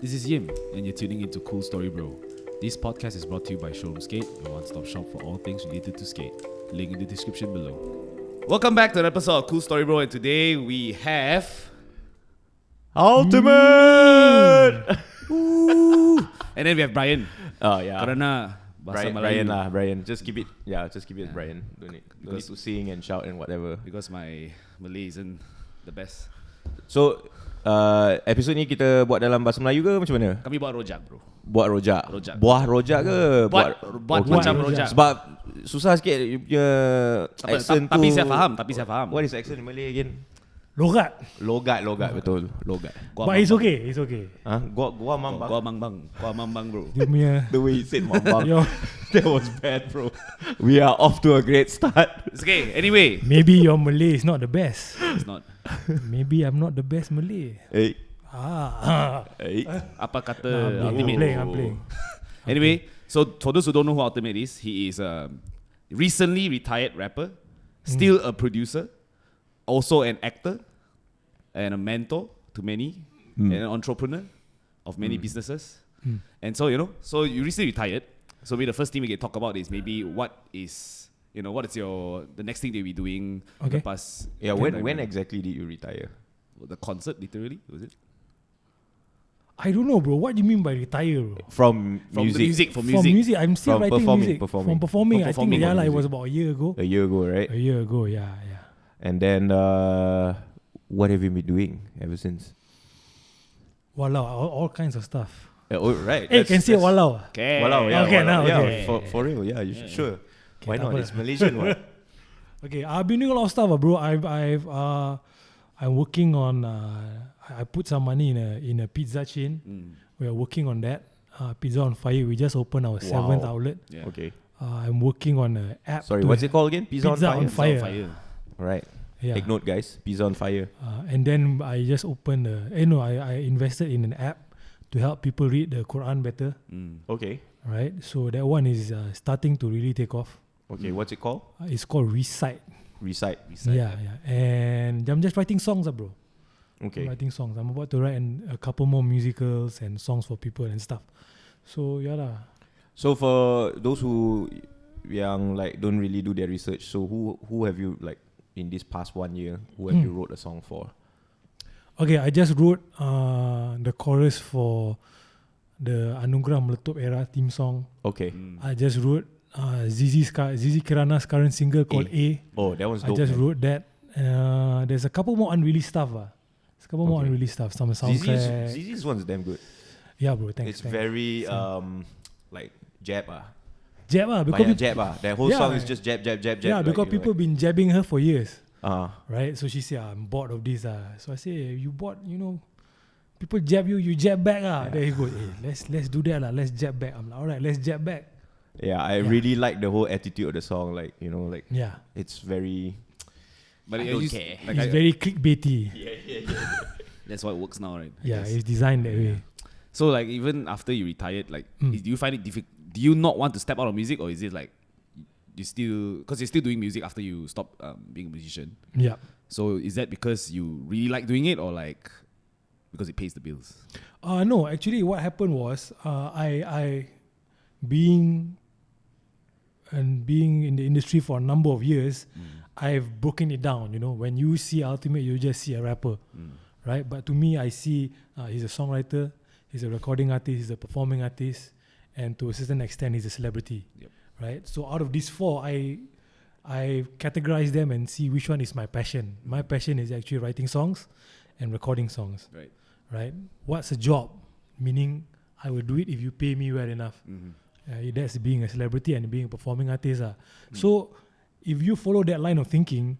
This is Yim, and you're tuning into Cool Story Bro. This podcast is brought to you by Showroom Skate, your one-stop shop for all things related to skate. Link in the description below. Welcome back to an episode of Cool Story Bro, and today we have... Altimet! And then we have Brian. Oh yeah. Karena bahasa Brian Melayu. Brian. Just keep it as Brian. Don't need to sing and shout and whatever. Because my Malay isn't the best. So, episod ni kita buat dalam bahasa Melayu ke macam mana? Kami buat rojak, bro. Buat rojak. Buah rojak ke? Buat okay. macam rojak. Sebab susah sikit you punya accent tu. Tapi saya faham. What is accent in Malay again? Logat, Betul. Logat. but it's okay. Gua mambang. Gua mambang, bro. Dia punya The way he said mambang. Yo, That was bad, bro. We are off to a great start. It's okay. Anyway, maybe your Malay is not the best. it's not. Maybe I'm not the best Malay. Hey. Hey. Apa kata Altimet? I'm playing. Anyway, so for those who don't know who Altimet is, he is a recently retired rapper, still a producer, also an actor, and a mentor to many, and an entrepreneur of many businesses. And so, so you recently retired. So maybe the first thing we can talk about is maybe what is the next thing that we're doing Okay. the past. Yeah, when exactly did you retire? The concert, literally, was it? I don't know, bro. What do you mean by retire, bro? From music. From From music, I'm still From writing performing, music. performing. From performing, From I performing think on it music. was about a year ago. A year ago, right? A year ago, yeah. And then what have you been doing ever since? Walao, all kinds of stuff. Oh, right. Hey, can say walao. Okay. Walao, yeah. Okay, walao, now, yeah, okay. For real, yeah. You should, sure. Why tak not? apa. It's Malaysian, what? Okay, I've been doing a lot of stuff, bro. I'm working on. I put some money in a pizza chain. We are working on that. Pizza on Fire. We just opened our 7th outlet. Yeah. Okay. I'm working on an app. Sorry, to what's it called again? Pizza on Fire? Fire. Right. Yeah. Take note, guys. Pizza on Fire. And then I just opened. I invested in an app to help people read the Quran better. Okay. Right. So that one is starting to really take off. Okay, what's it called? It's called Recite. Recite. Yeah. And I'm just writing songs, bro. Okay. Writing songs. I'm about to write a couple more musicals and songs for people and stuff. So yeah lah. So for those who don't really do their research, so who have you in this past 1 year, who have you wrote a song for? Okay, I just wrote the chorus for the Anugerah Meletup Era theme song. Okay. I just wrote Zizi Kirana's current single called A. Oh, that was dope. I just wrote that. There's a couple more unreleased stuff. Some soundtrack. Zizi's one's damn good. Yeah, bro. Thanks. It's very jab jab because because that whole song is just jab. Yeah, because people been jabbing her for years. Right. So she said, I'm bored of this. So I say, you bored, people jab you jab back. There you go. Hey, let's do that. Let's jab back. I'm like, all right, let's jab back. Yeah, I really like the whole attitude of the song. Yeah. It's very. But I don't care. It's very clickbaity. Yeah. That's what works now, right? Yeah, it's designed that way. So even after you retired, do you find it difficult? Do you not want to step out of music, or is it you still, because you're still doing music after you stop being a musician? Yeah. So is that because you really like doing it, or because it pays the bills? No, actually, what happened was I being in the industry for a number of years, I've broken it down. When you see Altimet, you just see a rapper, right? But to me, I see he's a songwriter, he's a recording artist, he's a performing artist, and to a certain extent, he's a celebrity, right? So out of these four, I categorize them and see which one is my passion. My passion is actually writing songs and recording songs, right? What's a job? Meaning, I will do it if you pay me well enough. That's being a celebrity and being a performing artist. So if you follow that line of thinking,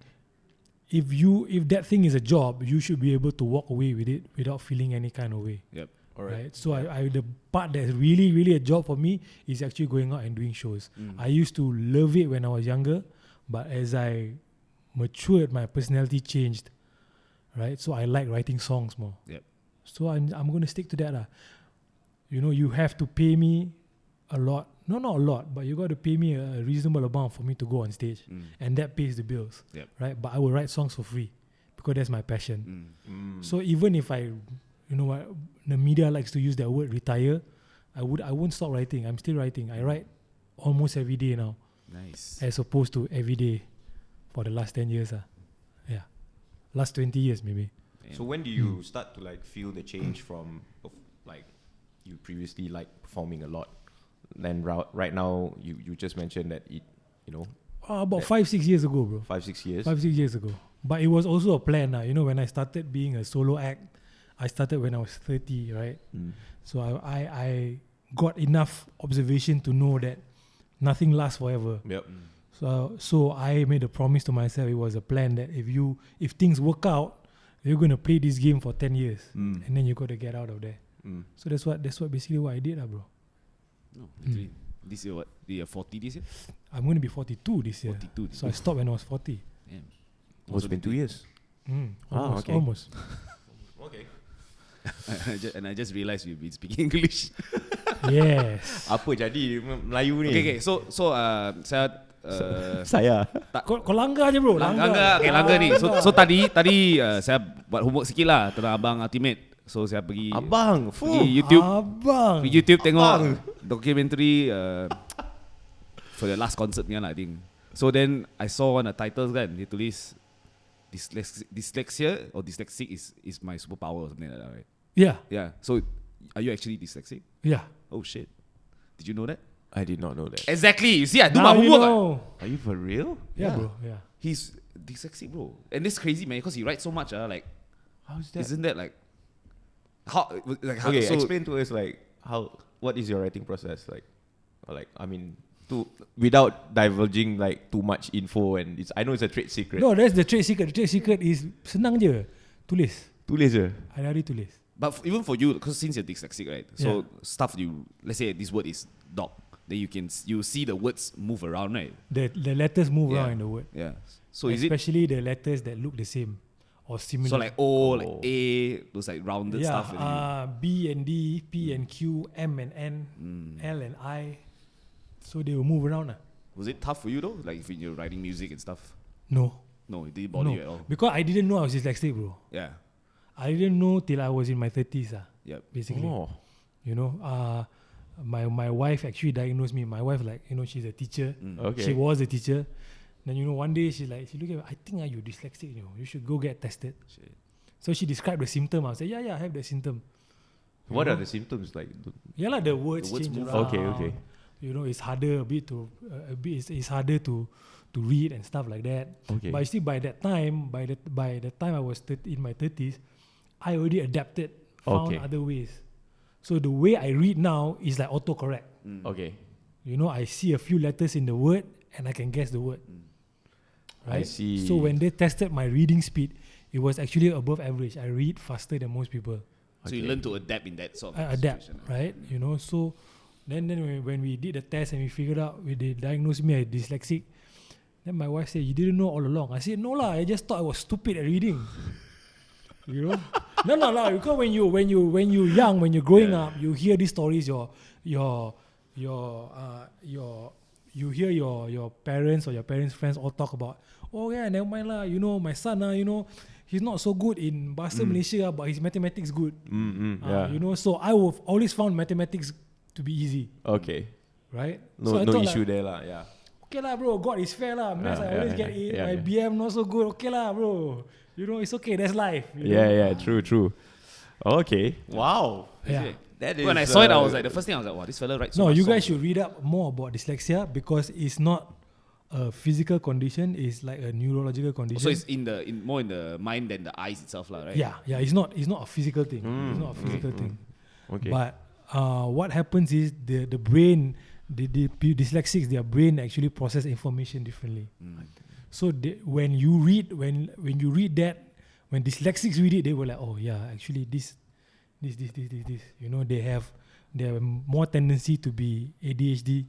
if that thing is a job, you should be able to walk away with it without feeling any kind of way. Yep. All right. So I the part that's really, really a job for me is actually going out and doing shows. I used to love it when I was younger, but as I matured, my personality changed. Right? So I like writing songs more. Yep. So I'm going to stick to that. You have to pay me a lot. No, not a lot, but you got to pay me a reasonable amount for me to go on stage. And that pays the bills. Yep. Right? But I will write songs for free because that's my passion. So even if I you know what the media likes to use that word retire, I won't stop writing. I'm still writing. I write almost every day now, Nice. as opposed to every day for the last 10 years. Yeah, last 20 years maybe. So when do you start to like feel the change from like you previously like performing a lot, then right now you just mentioned that it, you know, About 5-6 years ago, bro. 5-6 years. 5-6 years ago. But it was also a plan. You know, when I started being a solo act, I started when I was 30, right? So I got enough observation to know that nothing lasts forever. Yep. So I made a promise to myself. It was a plan that if things work out, you're going to play this game for 10 years. And then you got to get out of there. So that's what basically what I did, bro. No, literally. This year, what? You're 40 this year? I'm going to be 42 this year. 42. So I stopped when I was 40. Damn. It's been 2 years. Almost, okay. almost. Okay. And I just realised we've been speaking English. Yes. Apa jadi Melayu ni? Okay. So saya Saya. Kau langgar je bro. Langgar ni. So tadi saya buat homework sikit lah tentang abang Altimet. So saya pergi YouTube. Abang. Pergi YouTube tengok documentary for the last concert ni lah, I think. So then I saw on the titles kan, dia tulis dyslexia or dyslexic is my superpower or something like that, right? Yeah. So are you actually dyslexic? Yeah. Oh shit. Did you know that? I did not know that. Exactly. You see, I do Now my you homework. know. Are you for real? Yeah, bro. Yeah. He's dyslexic, bro. And this crazy, man, because he writes so much. Like, How is that? isn't that like how? Like, how Okay, so, explain to us like what is your writing process like? Or like, I mean, without divulging like too much info, and I know it's a trade secret. No, that's the trade secret. The trade secret is senang je. Tulis. Tulis je. Hari-hari tulis. But even for you, because since you're dyslexic, right? So stuff let's say this word is dog, then you see the words move around, right? The letters move around in the word. Yeah. So is it especially the letters that look the same or similar. so like O, like A, those like rounded stuff? B and D, P and Q, M and N, L and I. So they will move around. Was it tough for you though? Like if you're writing music and stuff? No. It didn't bother you at all? Because I didn't know I was dyslexic, bro. Yeah. I didn't know till I was in my 30s. Yep. Basically. Oh. You know, my wife actually diagnosed me. My wife, like, you know, she's a teacher. Okay. She was a teacher. Then, you know, one day she looked at me, I think you're dyslexic, you know, you should go get tested. Shit. So she described the symptom. I said, yeah, I have that symptom. What are the symptoms like? Yeah, like the words The words change move. around. Okay. You know, it's harder a bit it's harder to read and stuff like that. Okay. But still, by the time I was in my 30s, I already adapted, found other ways. So the way I read now is like autocorrect. Okay. You know, I see a few letters in the word and I can guess the word. Right? I see. So when they tested my reading speed, it was actually above average. I read faster than most people. So you learn to adapt in that sort of Adapt, situation. right? You know, so then when we did the test and we figured out, they diagnosed me as dyslexic, then my wife said, you didn't know all along. I said, no lah, I just thought I was stupid at reading. You know? No, because when you're young, when you're growing up, you hear these stories, you hear your parents or your parents' friends all talk about, oh yeah, never mind lah, you know, my son, you know, he's not so good in Bahasa Malaysia, but his mathematics good. You know, so I have always found mathematics to be easy. Okay. Right? No, so no issue there lah. Yeah. Okay lah, bro. God is fair lah. Maths I always get A. My BM not so good. Okay lah, bro. You know, it's okay. That's life. Yeah. True. Okay. Wow. Yeah. That is. When I saw it, I was like, the first thing I was like, wow, this fella writes so No, much you guys songs. should read up more about dyslexia because it's not a physical condition. It's like a neurological condition. So it's more in the mind than the eyes itself, lah, right? Yeah. It's not a physical thing. It's not a physical thing. Okay. But what happens is the brain, the dyslexics, their brain actually process information differently. So when you read that, when dyslexics read it, they were like, oh yeah, actually this. You know, they have more tendency to be ADHD.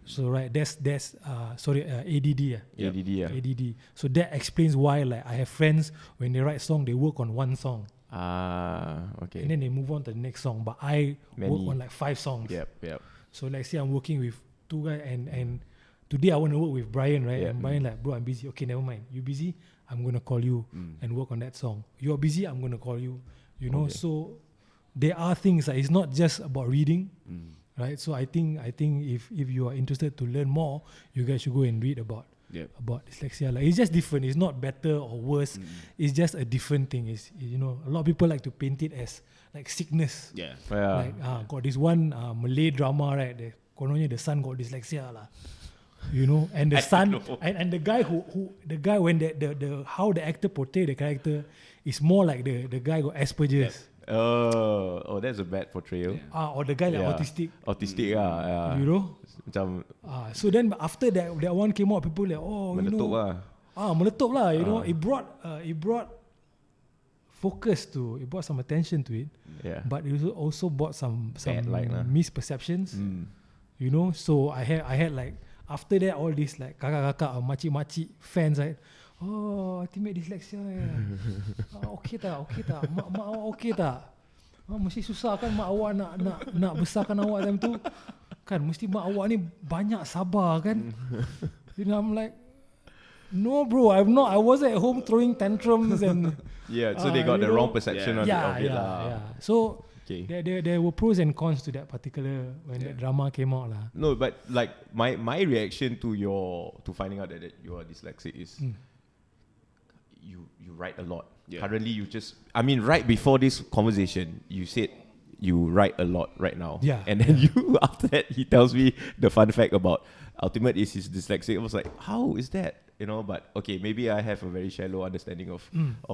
So right, that's ADD. ADD. Yeah. ADD. So that explains why, like, I have friends when they write song, they work on one song. Okay. And then they move on to the next song. But I work on like 5 songs. Yep. So like say I'm working with 2 guys and today I want to work with Brian, right? And Brian like, bro, I'm busy. Okay, never mind. You busy? I'm going to call you and work on that song. You're busy? I'm going to call you You know, Okay. so there are things that it's not just about reading, right? So I think if you are interested to learn more, you guys should go and read about dyslexia. Like, it's just different. It's not better or worse. It's just a different thing. It's, you know, a lot of people like to paint it as like sickness. Yeah. Like got this one Malay drama, right? Kononnya the son got dyslexia lah. You know, and the son and the guy who when the how the actor portray the character is more like the guy got Asperger's. Oh, that's a bad portrayal. Or the guy like autistic. Autistic yeah. You know? Macam So then after that one came out, people like, oh, meletup you know, lah. meletup lah. You know, it brought focus to, it brought some attention to it. Yeah. But it also brought some Bad light lah. misperceptions. You know, so I had like after that all these like kakak-kakak or makcik-makcik fans, right? Oh, Altimet dyslexia ya. Okey tak? Mak awak okey tak? Mesti susah kan mak awak nak besarkan awak time tu. Kan mesti mak awak ni banyak sabar kan? You know, I'm like, no bro, I wasn't at home throwing tantrums and So they got the you wrong know, perception of it lah. Yeah. So Okay. there were pros and cons to that particular when that drama came out lah. No, but like my reaction to finding out that you are dyslexic is you write a lot. Yeah. Currently right before this conversation, you said you write a lot right now. Yeah. And then you after that he tells me the fun fact about Altimet is his dyslexic. I was like, how is that? You know, but okay, maybe I have a very shallow understanding of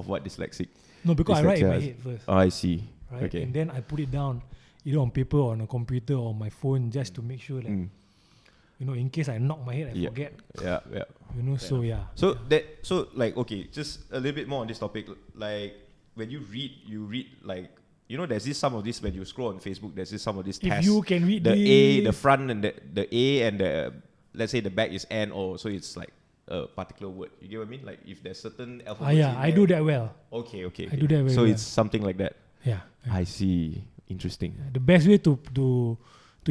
what dyslexic. No, because I write in my dyslexia is. head first. Oh, I see. Right? Okay. And then I put it down either on paper or on a computer or on my phone just to make sure that you know, in case I knock my head, I forget. Yeah. You know, so yeah. So like okay, just a little bit more on this topic. Like when you read like, you know, there's some of this when you scroll on Facebook. There's some of this If tests. you can read the this, A, the front, and the A, and the, let's say the back is N, or so it's like a particular word. You get what I mean? Like if there's certain alphabets. yeah, I do that well. Okay. I do that very So well. it's something like that. Yeah. I see. Interesting. The best way to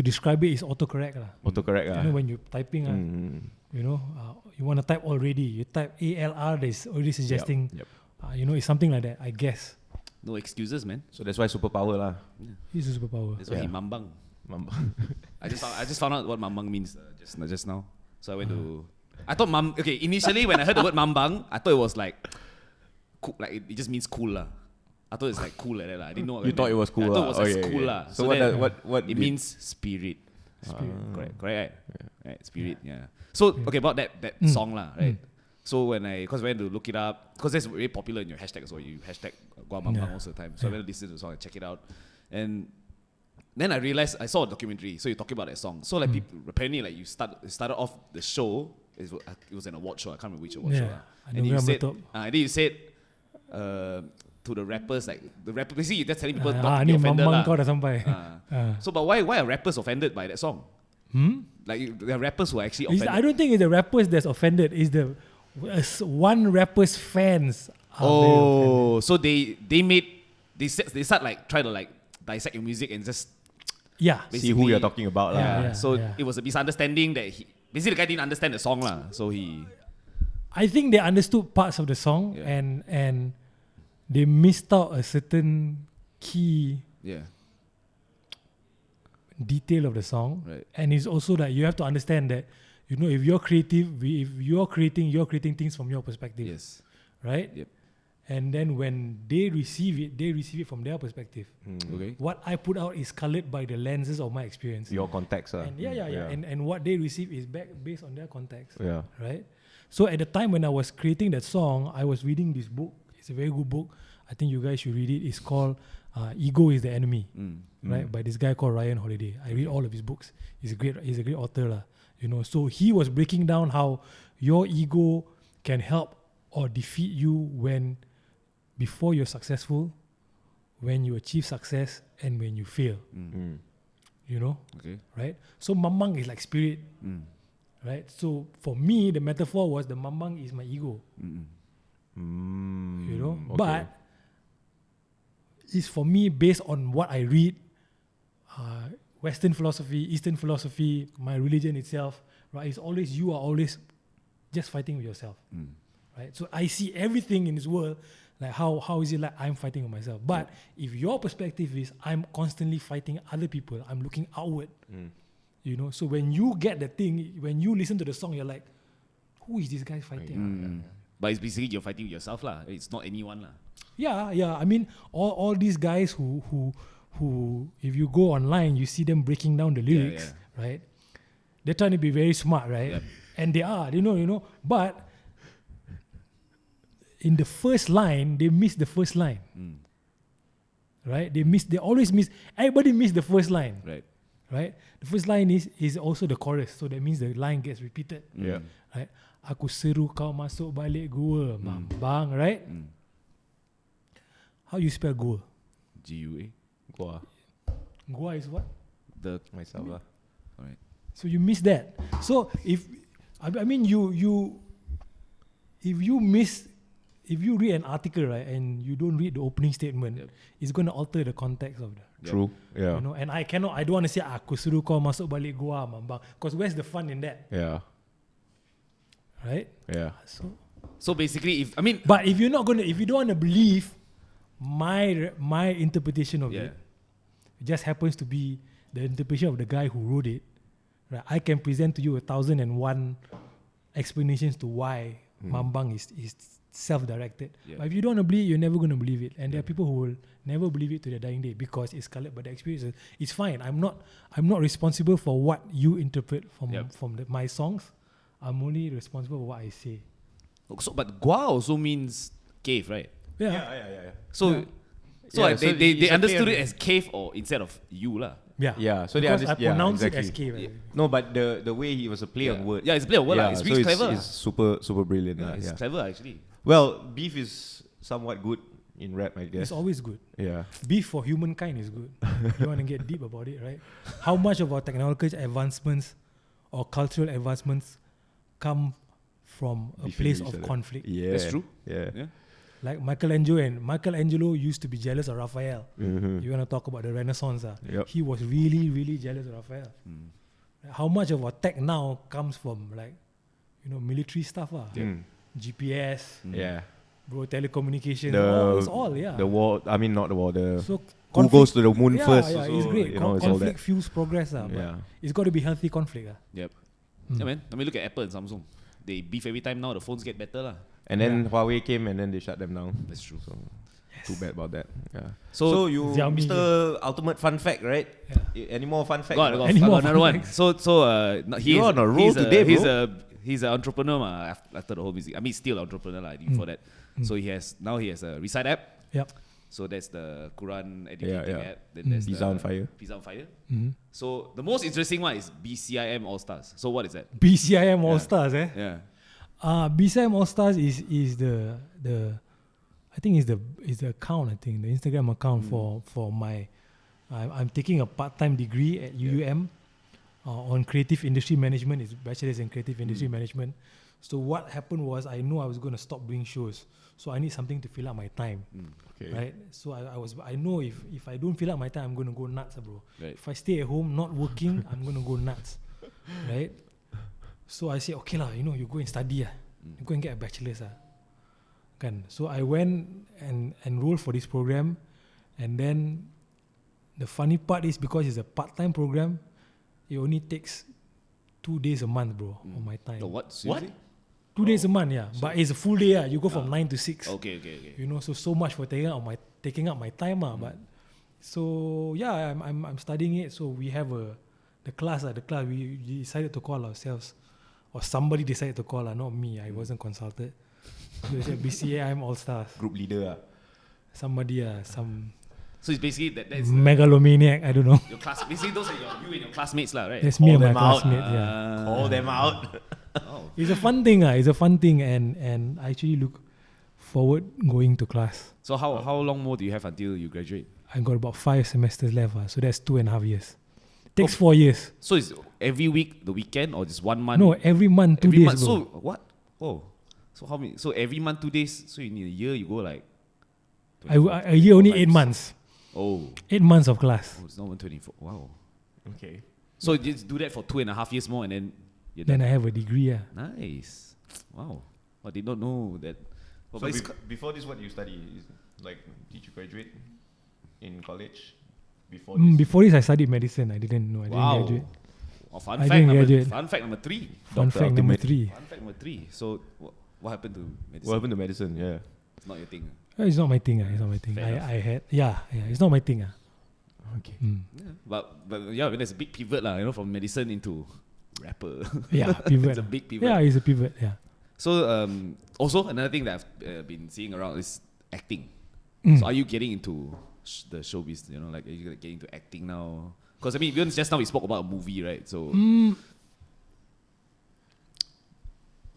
describe it is autocorrect lah. Autocorrect. You know, when you're typing, you know, you want to type already. You type ALR, that's already suggesting. Yep. You know, it's something like that, I guess. No excuses, man. So that's why superpower lah. It's a superpower. That's why he mambang. I just found out what mambang means just now. So I went to. I thought initially when I heard the word mambang, I thought it was like, cool, like it just means cool lah. I thought it's like cool like that lah. I didn't know. What You thought it was cool. I thought it was like cool okay. lah. So then what it means spirit. Spirit. Correct. Right, spirit. Yeah. So okay, about that song lah, right? So because I went to look it up, because that's very popular in your hashtag, so you hashtag Gua Mambang most of the time. So I went to listen to the song and check it out, and then I realized I saw a documentary. So you're talking about that song. So like people apparently like you started off the show. It was an award show. I can't remember which award show. I And don't then you said to the rappers, like the rapper basically you're just telling people not to ni be offended mambang lah. kau dah sampai. So but why are rappers offended by that song? Like there are rappers who are actually offended. I don't think it's the rappers that's offended. It's the one rapper's fans. So they start like try to like dissect your music and just see who you're talking about lah. It was a misunderstanding that basically the guy didn't understand the song lah. So I think they understood parts of the song and they missed out a certain key detail of the song. Right. And it's also that you have to understand that, you know, if you're creative, if you're creating things from your perspective. Yes. Right? Yep. And then when they receive it from their perspective. Okay. What I put out is colored by the lenses of my experience. Your context. And And what they receive is based on their context. Yeah. Right? So at the time when I was creating that song, I was reading this book. It's a very good book. I think you guys should read it. It's called Ego is the Enemy, right? By this guy called Ryan Holiday. I read all of his books. He's a great author lah. You know, so he was breaking down how your ego can help or defeat you before you're successful, when you achieve success, and when you fail. You know? Okay. Right? So Mamang is like spirit. Right? So for me, the metaphor was the Mamang is my ego. You know? Okay. But it's for me based on what I read, Western philosophy, Eastern philosophy, my religion itself, right? It's always, you are always just fighting with yourself. Right? So I see everything in this world Like how is it like I'm fighting with myself? But if your perspective is I'm constantly fighting other people, I'm looking outward. You know, so when you get the thing, when you listen to the song, you're like, who is this guy fighting? But it's basically you're fighting with yourself lah. It's not anyone lah. Yeah. I mean, all these guys who if you go online, you see them breaking down the lyrics, right? They're trying to be very smart, right? Yep. And they are, you know. But in the first line, they miss the first line, right? They always miss. Everybody miss the first line, right? The first line is also the chorus, so that means the line gets repeated. Yeah. Right? Aku seru kau masuk balik gua, mambang, right? How you spell gua? GUA. Gua. Gua is what? The Myself lah. alright. So you miss that. So if I mean you if you read an article, right, and you don't read the opening statement, it's going to alter the context of the. True. Yeah. You know, and I don't want to say aku suruh kau masuk balik gua, mambang, because where's the fun in that? Yeah. Right? Yeah. So basically, if you don't want to believe my interpretation of it just happens to be the interpretation of the guy who wrote it. Right? I can present to you 1,001 explanations to why Mambang is self-directed. But if you don't want to believe it, you're never going to believe it. And there are people who will never believe it to their dying day because it's colored by the experience. It's fine. I'm not responsible for what you interpret from my songs. I'm only responsible for what I say. So, but Gua also means cave, right? Yeah. So, Yeah, they understood it as cave or instead of you lah. Yeah. So they because I understand. pronounce Exactly. it as K. Right? No, but the way he was a play on word. Yeah, it's a play on word lah. It's really clever. It's super brilliant. It's clever actually. Well, beef is somewhat good in rap, I guess. It's always good. Yeah. Beef for humankind is good. You want to get deep about it, right? How much of our technological advancements or cultural advancements come from a place of conflict? Yeah. That's true. Yeah. Like Michelangelo used to be jealous of Raphael. Mm-hmm. You want to talk about the Renaissance? Yep. He was really, really jealous of Raphael. How much of our tech now comes from military stuff? GPS, bro, telecommunications, it's all. The war, I mean not the war, so who goes to the moon first. Yeah, it's great. It's all Conflict that. fuels progress. But it's got to be healthy conflict. Yep. Yeah, man. I mean, look at Apple and Samsung. They beef every time now. The phones get better lah. And then Huawei came and then they shut them down. That's true. So too bad about that. Yeah. So you, Xiaomi, Mr. Ultimate Fun Fact, right? Any more fun facts? got Any more another one. facts? He's on a roll today, bro. He's an entrepreneur after the whole music. I mean, still entrepreneur lah before that. So he has a Recite app. Yep. So that's the Quran educating app. Then there's Pizza on Fire. Pizza on Fire. So the most interesting one is BCIM All Stars. So what is that? BCIM All Stars, eh? Yeah. BCIM All Stars is the I think is the account, I think, the Instagram account for my I'm taking a part-time degree at UUM on creative industry management. It's bachelor's in creative industry management. So what happened was I knew I was going to stop doing shows. So I need something to fill up my time. Okay. Right? So I know if I don't fill up my time, I'm going to go nuts, bro. Right. If I stay at home not working, I'm going to go nuts. Right? So I said, okay lah, you go and study you go and get a bachelor's So I went and enrolled for this program, and then the funny part is because it's a part-time program, it only takes 2 days a month, bro, of my time. Oh, what? Seriously? 2 days a month, but it's a full day. You go from 9 to 6. Okay. So much for taking up my time. But so yeah, I'm studying it. So we have the class. We decided to call ourselves, or somebody decided to call, not me. I wasn't consulted. So they said BCAIM All Stars. Group leader. Somebody, some. So it's basically that's megalomaniac. I don't know. your class. Basically, those are you and your classmates, lah, right? That's me and my Call them out. classmate. Yeah. Call them out. It's a fun thing. It's a fun thing, and I actually look forward going to class. So how long more do you have until you graduate? I got about 5 semesters left. So that's 2.5 years. Takes 4 years. So it's every week, the weekend, or just 1 month? No, every month, 2 days. Month. Bro. So what? Oh, so how many? So every month 2 days. So you need a year. You go like. A year only 8 months. Oh. 8 months of class. Oh, it's not 124. Wow. Okay. So you just do that for 2.5 years more, and then you're Then done. I have a degree. Nice. Wow. But they don't know that So but it's before this, what do you study? Like, did you graduate in college? Before this? Before this, I studied medicine. I didn't know. I didn't graduate. Oh, I didn't graduate. fun fact number 3. Fun fact number 3. Fun fact number 3. So what happened to medicine? What happened to medicine? Yeah. It's not your thing. It's not my thing. It's not my thing. Fair enough. I had it's not my thing. Okay. Yeah, but yeah, there's a big pivot lah, from medicine into rapper. Yeah, pivot. It's a big pivot. Yeah, it's a pivot. Yeah. So also another thing that I've been seeing around is acting. So are you getting into the showbiz? Like are you getting into acting now? Because I mean, even just now we spoke about a movie, right? So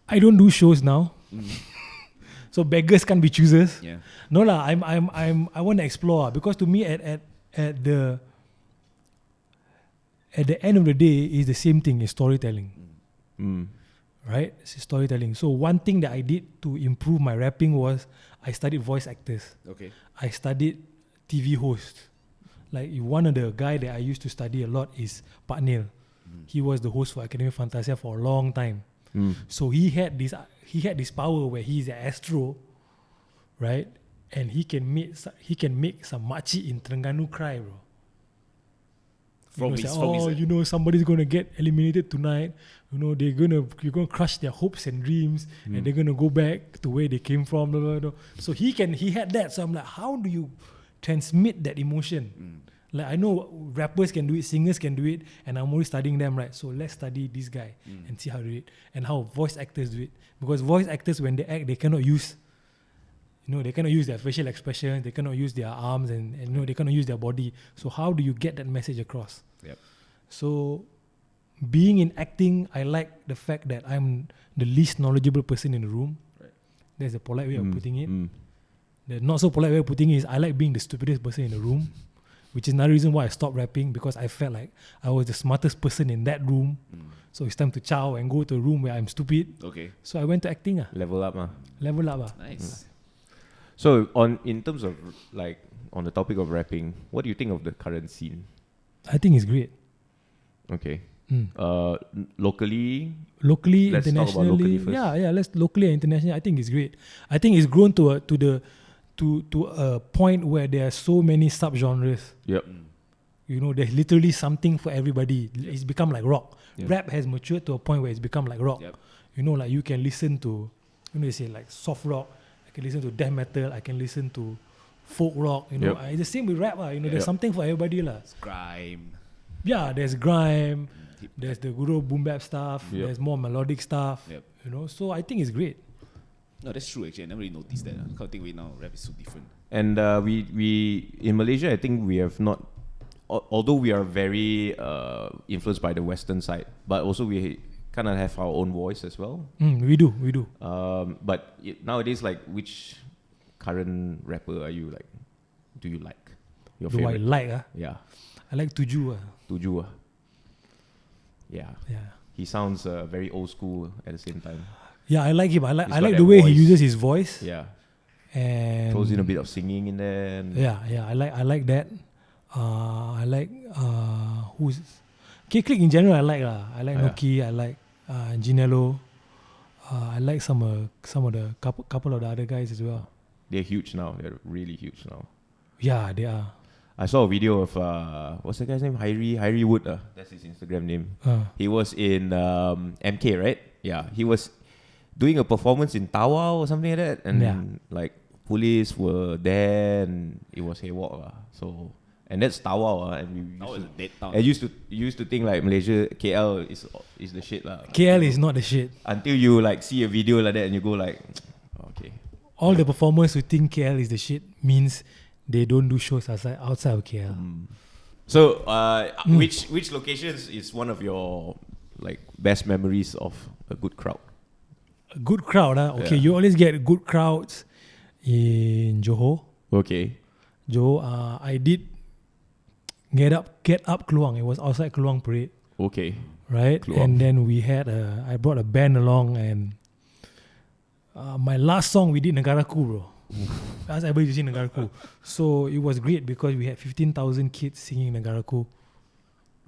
I don't do shows now. So beggars can't be choosers. yeah, No lah, I want to explore because to me at the end of the day is the same thing. Is storytelling, right? It's storytelling. So one thing that I did to improve my rapping was I studied voice actors. okay. I studied TV hosts. Like one of the guy that I used to study a lot is Pak Neil. He was the host for Academy Fantasia for a long time. So he had this power where he's an astro, right? And he can make some makcik in Terengganu cry, bro. Somebody's gonna get eliminated tonight. You're gonna crush their hopes and dreams, and they're gonna go back to where they came from. Blah, blah, blah. So he had that. So I'm like, how do you transmit that emotion? Like I know rappers can do it, singers can do it, and I'm already studying them, right? So let's study this guy and see how to do it, and how voice actors do it. Because voice actors, when they act, they cannot use, they cannot use their facial expression, they cannot use their arms, and they cannot use their body. So how do you get that message across? Yep. So being in acting, I like the fact that I'm the least knowledgeable person in the room. Right. That's the polite way of putting it. The not so polite way of putting it is I like being the stupidest person in the room, which is another reason why I stopped rapping, because I felt like I was the smartest person in that room. So it's time to chow and go to a room where I'm stupid. Okay. So I went to acting. Level up. Level up. Nice. So in terms of like on the topic of rapping, what do you think of the current scene? I think it's great. Okay. Locally, internationally. Let's talk about locally first. Yeah. Let's locally and internationally. I think it's great. I think it's grown to a point where there are so many subgenres. Yep. There's literally something for everybody. It's become like rock. Yep. Rap has matured to a point where it's become like rock. Yep. Like you can listen to, they say like soft rock. I can listen to death metal. I can listen to folk rock. Yep. It's the same with rap. There's something for everybody. It's grime. Yeah, there's grime. There's the guru boom bap stuff. Yep. There's more melodic stuff. Yep. So I think it's great. No, that's true actually. I never really noticed that. I think now rap is so different. And we in Malaysia, I think we have not, although we are very influenced by the Western side, but also we kind of have our own voice as well. We do. But nowadays, like, which current rapper do you like? Your Do I favorite? like? Yeah. I like Tuju. Tuju. Yeah. Yeah. He sounds very old school at the same time. Yeah, I like him. I He's got like that the way he voice. uses his voice. Yeah. And Throws in a bit of singing in there. And yeah. I like that. I like who's K-Click in general. I like Noki. I like Ginello. I like some of the couple of the other guys as well. They're huge now. They're really huge now. Yeah, they are. I saw a video of what's the guy's name? Hyrie Wood. That's his Instagram name. He was in MK, right? Yeah, he was doing a performance in Tawa or something like that, and like police were there, and it was haywalk. So, and that's Tawa, and Now it's a dead town. I used to think like Malaysia, KL is the shit lah. KL is not the shit. Until you like see a video like that and you go like, okay. All the performers who think KL is the shit means they don't do shows outside of KL. So, which locations is one of your like best memories of a good crowd? A good crowd, okay. Yeah. You always get good crowds in Johor. Okay. Johor, I did Get Up Keluang. It was outside Keluang Parade. Okay. Right? Keluang. And then we had I brought a band along, and my last song we did Negaraku, bro. Asked everybody to sing Negaraku. So it was great because we had 15,000 kids singing Negaraku.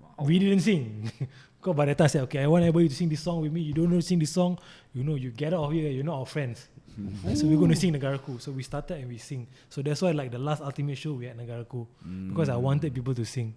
Wow. We didn't sing. Because by the time I said, okay, I want everybody to sing this song with me. You don't know to sing this song, you get out of here, you're not our friends. Right, so we're going to sing Negaraku. So we started and we sing. So that's why like the last Altimet show we had Negaraku because I wanted people to sing.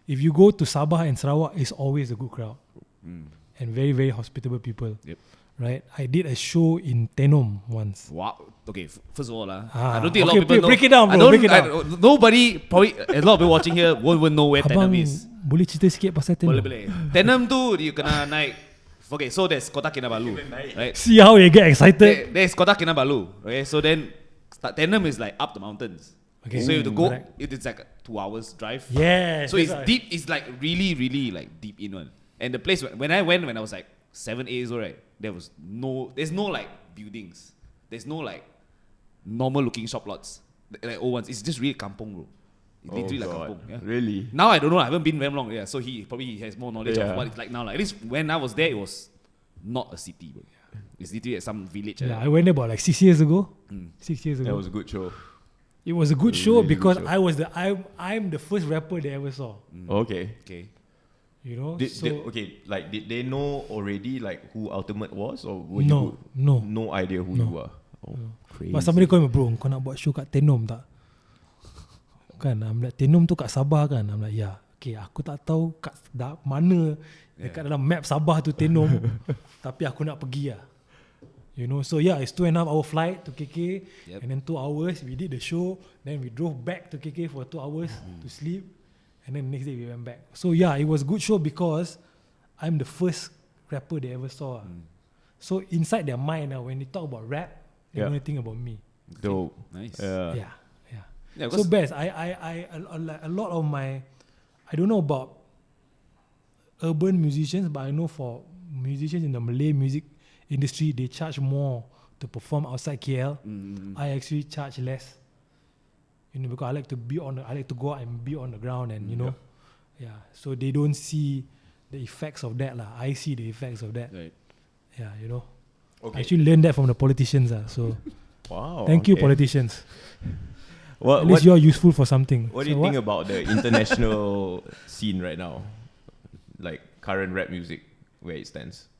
If you go to Sabah and Sarawak, it's always a good crowd and very, very hospitable people. Yep. Right, I did a show in Tenom once. Wow. Okay, first of all, I don't think a lot okay, of people know. break it down, bro. Break it down. Nobody, probably a lot of people watching here won't even know where Abang, Tenom is. boleh cerita sikit pasal Tenom? Boleh. Tenom tu you kena naik. Okay, so there's Kota Kinabalu, right? See how they get excited. There's Kota Kinabalu. Okay, so then Tenom is like up the mountains. Okay. So you have to go. Correct. It's like a 2 hours drive. Yeah. So it's deep. It's like really, really like deep in one. And the place when I went when I was like 7, 8 years old, right? There's no like buildings. There's no like normal looking shop lots like old ones. It's just really kampong, bro. It's literally like kampong. Yeah. Really? Now I don't know. I haven't been very long. Yeah. So he has more knowledge of what it's like now. Like at least when I was there, it was not a city, bro. It's literally at some village. Yeah, I went there about like 6 years ago. 6 years ago. That was a good show. It was a good show really because good show. I'm the first rapper they ever saw. Okay. You know, Did they know already like who Altimet was, or were you no idea who you were? Oh, crazy. But somebody called me, bro, kau nak buat show kat Tenom tak? Kan, I'm like, Tenom tu kat Sabah kan? I'm like, yeah. Okay, aku tak tahu kat mana dekat dalam map Sabah tu Tenom, tapi aku nak pergi lah. You know, so yeah, it's 2.5 hour flight to KK, and then 2 hours we did the show, then we drove back to KK for 2 hours to sleep. And then the next day we went back. So yeah, it was a good show because I'm the first rapper they ever saw. So inside their mind, when they talk about rap, they only think about me. Dope. Nice. Yeah. So best. A lot of my, I don't know about urban musicians, but I know for musicians in the Malay music industry, they charge more to perform outside KL. I actually charge less. You know, because I like to go out and be on the ground, and you know, so they don't see the effects of that lah. I see the effects of that. Right. Yeah, you know. Okay. I actually learned that from the politicians so wow. Thank you, politicians. At least you're useful for something. What do you think about the international scene right now? Like current rap music, where it stands?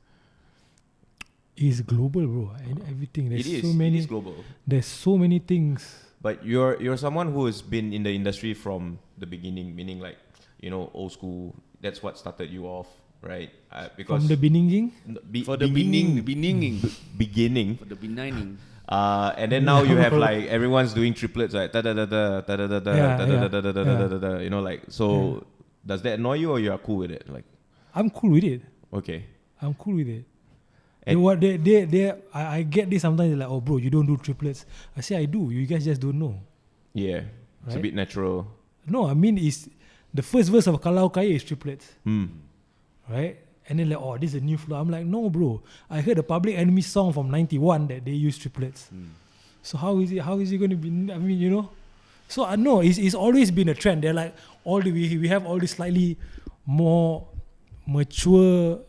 It's global, bro. Everything. There's It is global. There's so many things. But you're someone who has been in the industry from the beginning, meaning like, you know, old school. That's what started you off, right? Because from the beginning. For the beginning. Beginning. For the beginning. And then now you have like everyone's doing triplets, right? You know, like so. Does that annoy you, or you are cool with it? Like, I'm cool with it. Okay. I'm cool with it. And I get this sometimes. They're like, oh bro, you don't do triplets. I say I do. You guys just don't know. Yeah, it's a bit natural. No, I mean it's the first verse of Kalau Kaya is triplets, right? And then like, oh, this is a new flow. I'm like, no, bro. I heard a Public Enemy song from '91 that they use triplets. So how is it going to be? I mean, you know. So I know it's always been a trend. They're like we have all these slightly more mature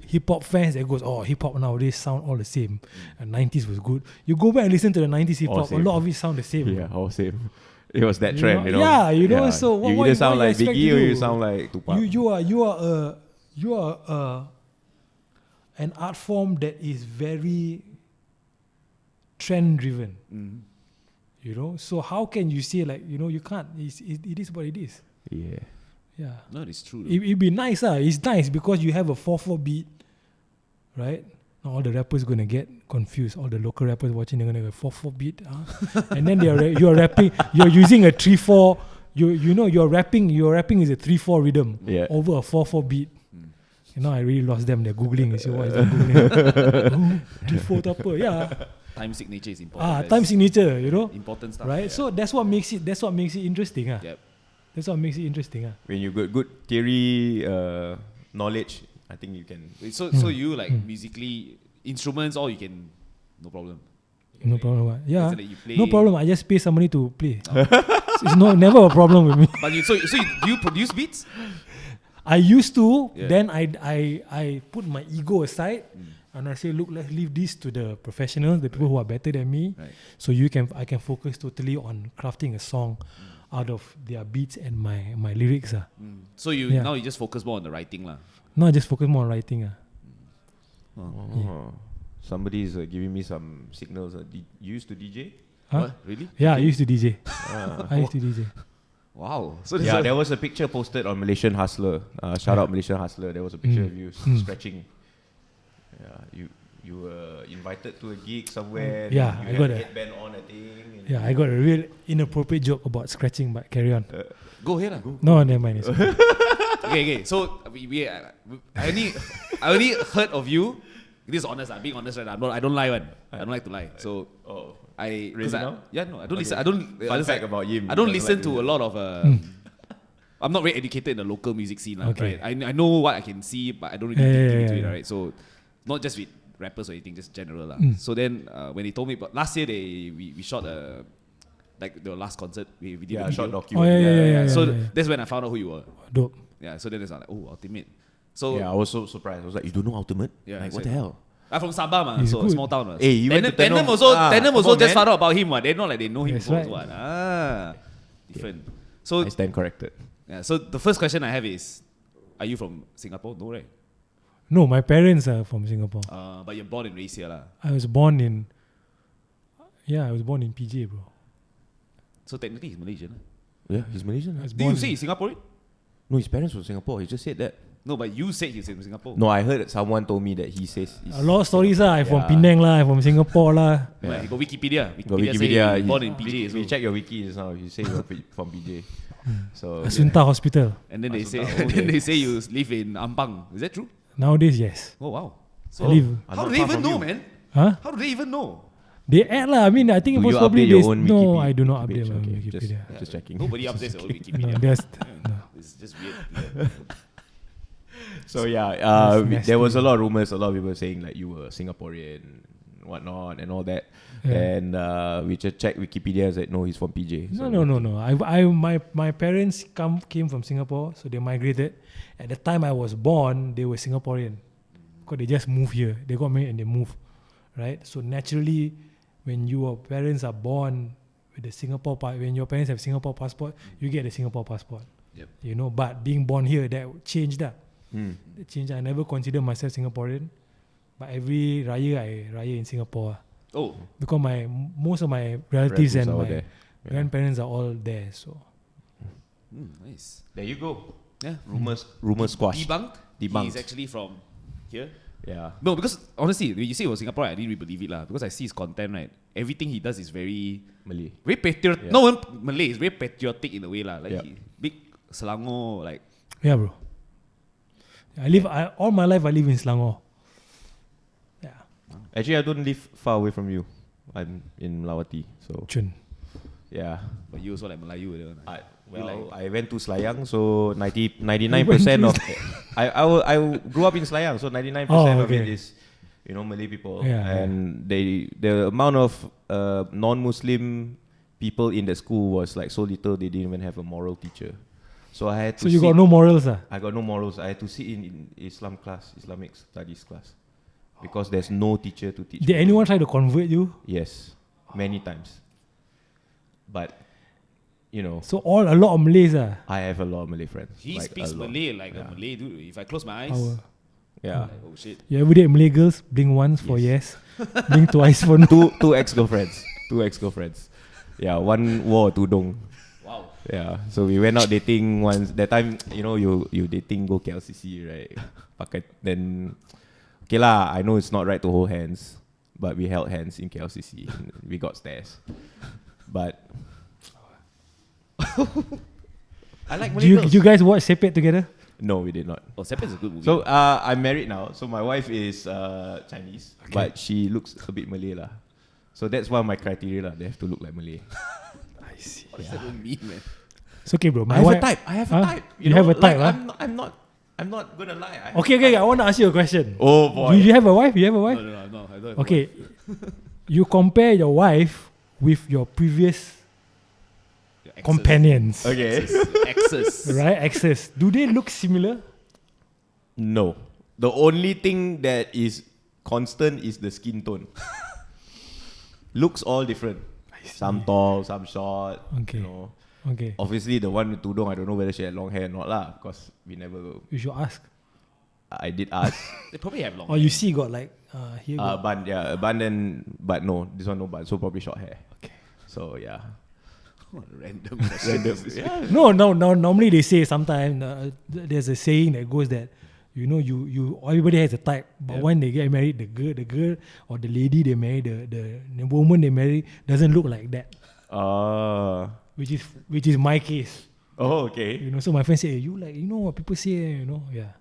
hip hop fans that goes, oh, hip hop nowadays sound all the same. And 90s was good. You go back and listen to the 90s hip hop, a lot of it sound the same. Yeah, all same. It was that trend, you know. Yeah, you know. So what, you either sound like Biggie or you sound like Tupac. You are an art form that is very trend driven. You know. So how can you say like, you know, you can't? It is what it is. Yeah. Yeah. No, it's true. It'd be nice, It's nice because you have a 4/4 beat, right? Now all the rappers gonna get confused. All the local rappers watching, they're gonna go 4/4 beat, and then you're rapping. You're using a 3/4. You know you're rapping is a 3/4 rhythm over a 4/4 beat. You know, I really lost them. They're googling. You see what is that googling? 3/4 apa? Yeah. Time signature is important. Time signature. You know. Important stuff. Right. Yeah. So that's what makes it interesting. Yep. That's what makes it interesting. When you got good theory knowledge, I think you can. So you like musically instruments, all you can, no problem. No problem. Yeah. Play. No problem. I just pay somebody to play. It's never a problem with me. But do you produce beats? I used to. Yeah. Then I put my ego aside. And I say, look, let's leave this to the professionals, the people who are better than me. Right. So I can focus totally on crafting a song out of their beats and my lyrics. So now you just focus more on the writing lah. No, I just focus more on writing. Somebody is giving me some signals. You used to DJ? Huh? What? Really? Yeah, I used to DJ. I used to DJ. Wow. So Yeah, there was a picture posted on Malaysian Hustler. Shout out Malaysian Hustler. There was a picture of you stretching. Yeah, you were invited to a gig somewhere. Yeah, you I had got a a- headband on, I think. Yeah, I got a real inappropriate joke about scratching, but carry on. go ahead. Go. No, never mind. It's okay. Okay. So I only heard of you. This is honest. I'm being honest right now. I don't lie one. I don't like to lie. So I Really now? yeah, no, I don't Okay. listen. I don't. Fun fact about him. I don't he doesn't listen like to a lot of. I'm not very educated in the local music scene, Okay. right? I know what I can see, but I don't really dig into it, right? So, not just with rappers or anything, just general, lah. So then, when they told me, but last year we shot like the last concert, we did a short video. document. Oh, yeah. So yeah. that's when I found out who you were. Dope. Yeah. So then it's like, oh, Altimet. So Yeah, I was so surprised. I was like, you don't know Altimet? Yeah, Like, what exactly. the hell? I'm from Sabah, man. He's So good. small town. Man. Hey, you went to Tandem Tenom. also, Come also on, just man. found out about him. They're not like they know him That's close. right. Different. So I stand corrected. yeah. So the first question I have is, are you from Singapore? No, right? No, my parents are from Singapore. But you're born and raised here, lah. I was born in PJ, bro. So technically he's Malaysian. Lah. Yeah, he's Malaysian. I was Do you born say he's Singaporean? No, his parents were Singapore. He just said that. No, but you said he's from Singapore. No, I heard someone told me that he says he's a lot of stories lah. I'm from Yeah. Penang lah. I'm from Singapore lah. But he got Wikipedia. Got Wikipedia, Wikipedia. say he's born in PJ. If you So. check your wiki just now, you say you're from PJ. So Asunta Hospital. And then they say, Assunta, and then okay. they say you live in Ampang. Is that true? Nowadays, yes. Oh wow. I So live. I'm how not do they far even from know, you. man? Huh? How do they even know? They add lah. I mean, I think Do most you probably update your they. own No, Wiki I do not page? update my Okay, Wikipedia. Just checking. Nobody updates their own No, Wikipedia. there's no. It's just weird. So yeah, That's there was a nasty. lot of rumors, a lot of people saying like you were Singaporean, whatnot, and all that. Yeah. And we just checked Wikipedia and said no, he's from PJ. So No. My parents came from Singapore, so they migrated. At the time I was born, they were Singaporean, because they just moved here. They got married and they moved, right? So naturally, when your parents are born with the Singapore when your parents have Singapore passport, you get the Singapore passport. Yep. You know, but being born here, that changed that. Hmm. It changed. I never consider myself Singaporean, but every Raya I Raya in Singapore. Oh, Because most of my relatives and are my there. Yeah. grandparents are all there. So nice. There you go. Yeah. Rumors squashed. Debunked. Debunked. He's actually from here. Yeah. No, because honestly, when you say he was Singapore, I didn't really believe it lah. Because I see his content, right? Everything he does is very Malay. patriotic. Yeah. No one Malay is very patriotic in a way lah. Like Yeah. big Selangor, like yeah, bro. All my life I live in Selangor. Yeah, Actually, I don't live far away from you. I'm in Melawati, so Chun. yeah. but you also like Melayu. I went to Selayang, so 99% of I grew up in Selayang, so 99% of it okay. is Malay people, Yeah, and the amount of non-Muslim people in the school was like so little they didn't even have a moral teacher. So I had to. So you got no morals, ah? I got no morals. I had to sit in Islamic studies class, because there's no teacher to teach. Did anyone try to convert you? Yes, many times. But So a lot of Malays, ah. I have a lot of Malay friends. He like, speaks a lot. Malay like a Malay dude. If I close my eyes, Our, Yeah. like, oh shit. you every day Malay girls blink once for yes, blink twice for no. two ex-girlfriends. Two ex-girlfriends. Yeah, one wore a tudung. Wow. Yeah, so we went out dating once. That time, you dating go KLCC, right? Then, okay lah, I know it's not right to hold hands, but we held hands in KLCC. We got stares. But I like Malay girls. Did you guys watch Sepet together? No, we did not. Oh, Sepet is a good movie. So I'm married now. So my wife is Chinese, Okay. but she looks a bit Malay lah. So that's one of my criteria lah. They have to look like Malay. I see. what does that even mean, man? It's okay, bro. I have a type. I have a type. You have a type, like, huh? I'm not gonna lie. I have Okay. a type. I want to ask you a question. Oh boy. You have a wife? You have a wife? No, I don't have Okay. You compare your wife with your previous Your exes. companions, Okay. Exes. right? Exes. Do they look similar? No. The only thing that is constant is the skin tone. Looks all different. Some tall, some short. Okay. You know. Okay. Obviously, the one with tudung, I don't know whether she had long hair or not lah. Because we never. You should ask. I did ask. They probably have long Or you see got like here got bun, yeah, a bun then, but no, this one no bun, so probably short hair. okay. So yeah. random. Yeah. No, normally they say sometimes there's a saying that goes that you everybody has a type, but when they get married, the girl or the lady they marry, the woman they marry doesn't look like that. Which is my case. Oh, okay. So my friend say, you like what people say, yeah.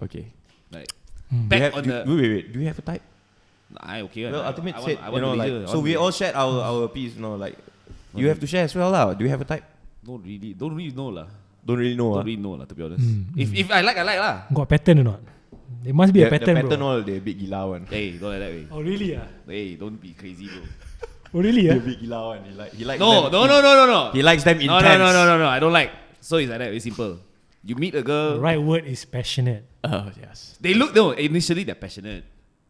Okay. Like, Wait. Do you have a type? I okay. Well, Altimet said, I want Malaysia, so we all shared our piece, like, you have to share as well, lah. Do you have a type? Don't really know lah. Don't really know, Don't really know lah, to be honest. If I like lah. Got pattern or not? There must be a pattern, the pattern bro. all the big gila one. Hey, don't like that way. Oh really? Hey, don't be crazy, bro. Oh really? The big gila one. He likes No. He likes them intense. No. I don't like. So it's like that. It's simple. You meet a girl. The right word is passionate. Oh yes. They initially they're passionate.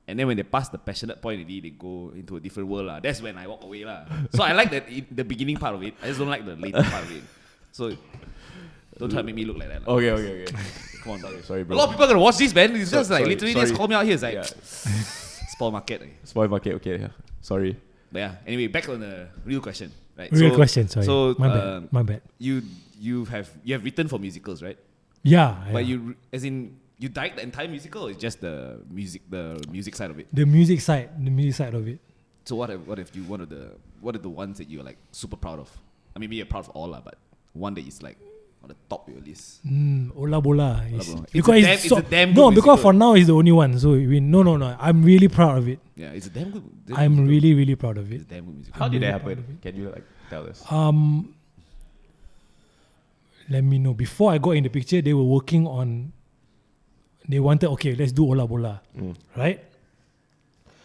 And then when they pass the passionate point already, they go into a different world lah. That's when I walk away lah. So I like the beginning part of it. I just don't like the later part of it. So don't try to make me look like that lah. Okay. Come on, Sorry, a bro. lot of people are gonna watch this, man. It's just like Sorry, literally sorry. just call me out here. It's like Yeah. spoil market. Spoil market. Okay. Yeah. Sorry. But yeah. Anyway, back on the real question. Right. Real question, sorry. So My bad. You have written for musicals, right? Yeah. But you direct the entire musical, or it's just the music side of it? The music side of it. So what if you what are the ones that you're like super proud of? I mean, maybe you're proud of all lah, but one that is like on the top of your list. Ola Bola. It's a damn good no, musical. because for now it's the only one. So no. I'm really proud of it. Yeah, it's a damn good. I'm musical. really, really proud of It's it. a damn good musical. How did that really proud happen? Can you like tell us? Let me know. Before I got in the picture, they were working on. They wanted, okay, let's do Ola Bola, right?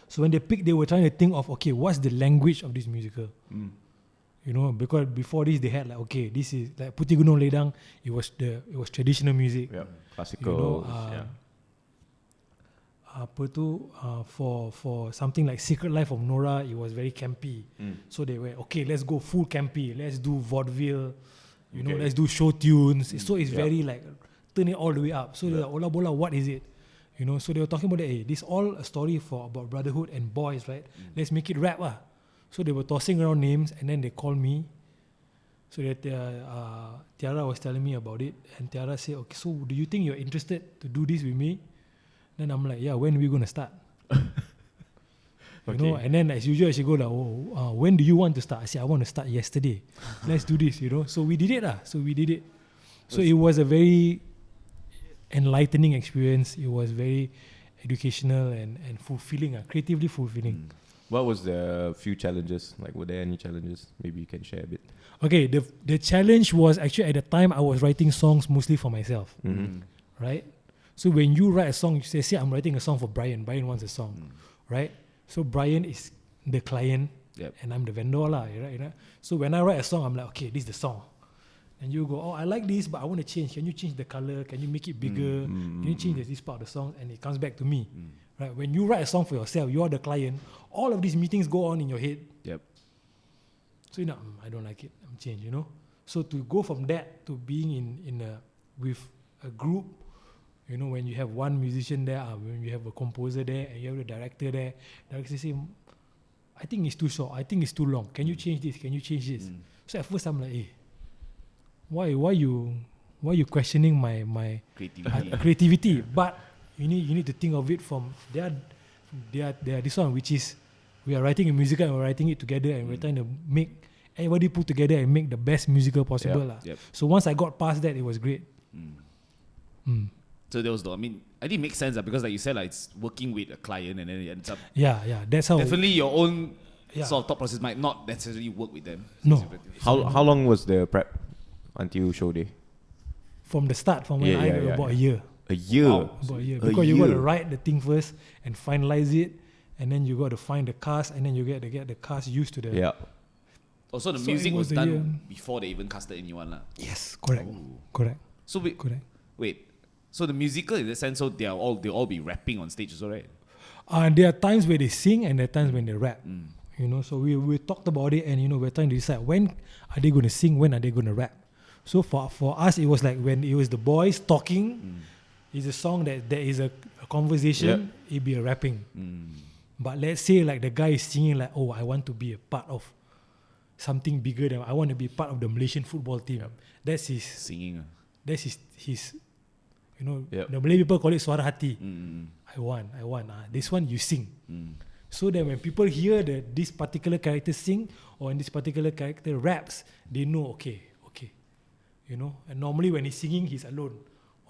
So when they picked, they were trying to think of, okay, what's the language of this musical? Because before this they had like, okay, this is like Putih Gunung Ledang. It was traditional music. Yeah, classical. For something like Secret Life of Nora, it was very campy. So they were okay. Let's go full campy. Let's do vaudeville. Let's do show tunes. So it's very like turn it all the way up. So they're like, Ola Bola, what is it? So they were talking about that. Hey, this all a story about brotherhood and boys, right? Let's make it rap, lah. So they were tossing around names, and then they called me. So that Tiara was telling me about it, and Tiara said, "Okay, so do you think you're interested to do this with me?" Then I'm like, "Yeah, when are we gonna start?" And then as usual, she go like, when do you want to start? I said, I want to start yesterday. Let's do this, So we did it, So it was a very enlightening experience. It was very educational and fulfilling, creatively fulfilling. What was the few challenges? Like, were there any challenges? Maybe you can share a bit. Okay, the challenge was actually at the time I was writing songs mostly for myself, right? So when you write a song, you say I'm writing a song for Brian. Brian wants a song, right? So Brian is the client, and I'm the vendor, right? So when I write a song, I'm like, okay, this is the song. And you go, I like this, but I want to change. Can you change the color? Can you make it bigger? Can you change this part of the song? And it comes back to me. Right? When you write a song for yourself, you are the client. All of these meetings go on in your head. Yep. So I don't like it. I'm changed, So to go from that to being with a group, when you have one musician there, when you have a composer there, and you have a director there, director say, I think it's too short. I think it's too long. Can you change this? Can you change this? So at first I'm like, hey, why you questioning my creativity? But you need to think of it from their this one, which is we are writing a musical and we're writing it together, and we're trying to make everybody put together and make the best musical possible. So once I got past that, it was great. So there was I think it makes sense because like you said, it's working with a client, and then it ends up that's how definitely your own sort of thought process might not necessarily work with them. No. How long was the prep until show day? From the start, from when about a year. A year. Wow, about a year. Because you got to write the thing first and finalize it, and then you got to find the cast, and then you get to get the cast used to the. Yeah. Also, the music was done before they even casted anyone, lah. Yes, correct. Correct. So wait. So the musical, in the sense, so they'll all be rapping on stage, also, right? There are times where they sing and there are times when they rap. So we talked about it, and we're trying to decide when are they going to sing, when are they going to rap. So for us, it was like when it was the boys talking, is a song that there is a conversation, it'd be a rapping. But let's say like the guy is singing like, oh, I want to be a part of something bigger than I want to be part of the Malaysian football team. That's his Singing. That's his you know, the Malay people call it suara hati. I want. This one you sing. So that when people hear that this particular character sing or in this particular character raps, they know okay. You know, and normally when he's singing, he's alone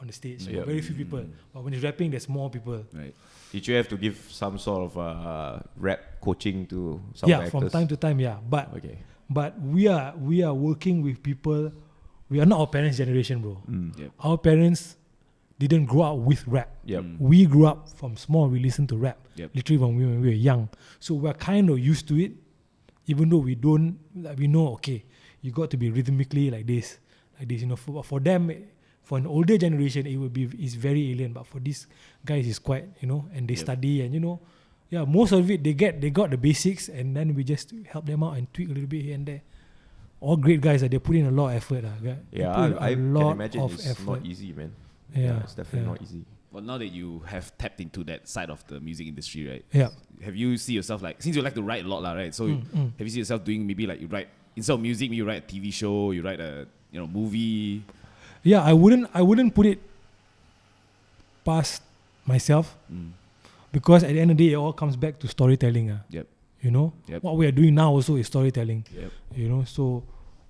on the stage. Very few people. But when he's rapping, there's more people. Right. Did you have to give some sort of rap coaching to some actors? From time to time, But we are working with people. We are not our parents' generation, bro. Our parents didn't grow up with rap. We grew up from small. We listened to rap, literally when we were young. So we're kind of used to it, even though we don't. Like, we know, okay, you got to be rhythmically like this. You know, for them, for an older generation, it's very alien. But for these guys, it's quite, you know, and they study and, you know, most of it they got the basics, and then we just help them out and tweak a little bit here and there. All great guys, they put in a lot of effort. I can imagine it's not easy, man. It's definitely not easy. Well, now that you have tapped into that side of the music industry, right? Yeah. Have you see yourself like, since you like to write a lot, right? So have you seen yourself doing maybe like you write, instead of music, maybe you write a TV show, you write a movie? Yeah, I wouldn't put it past myself, because at the end of the day, it all comes back to storytelling. You know, what we are doing now also is storytelling. You know, so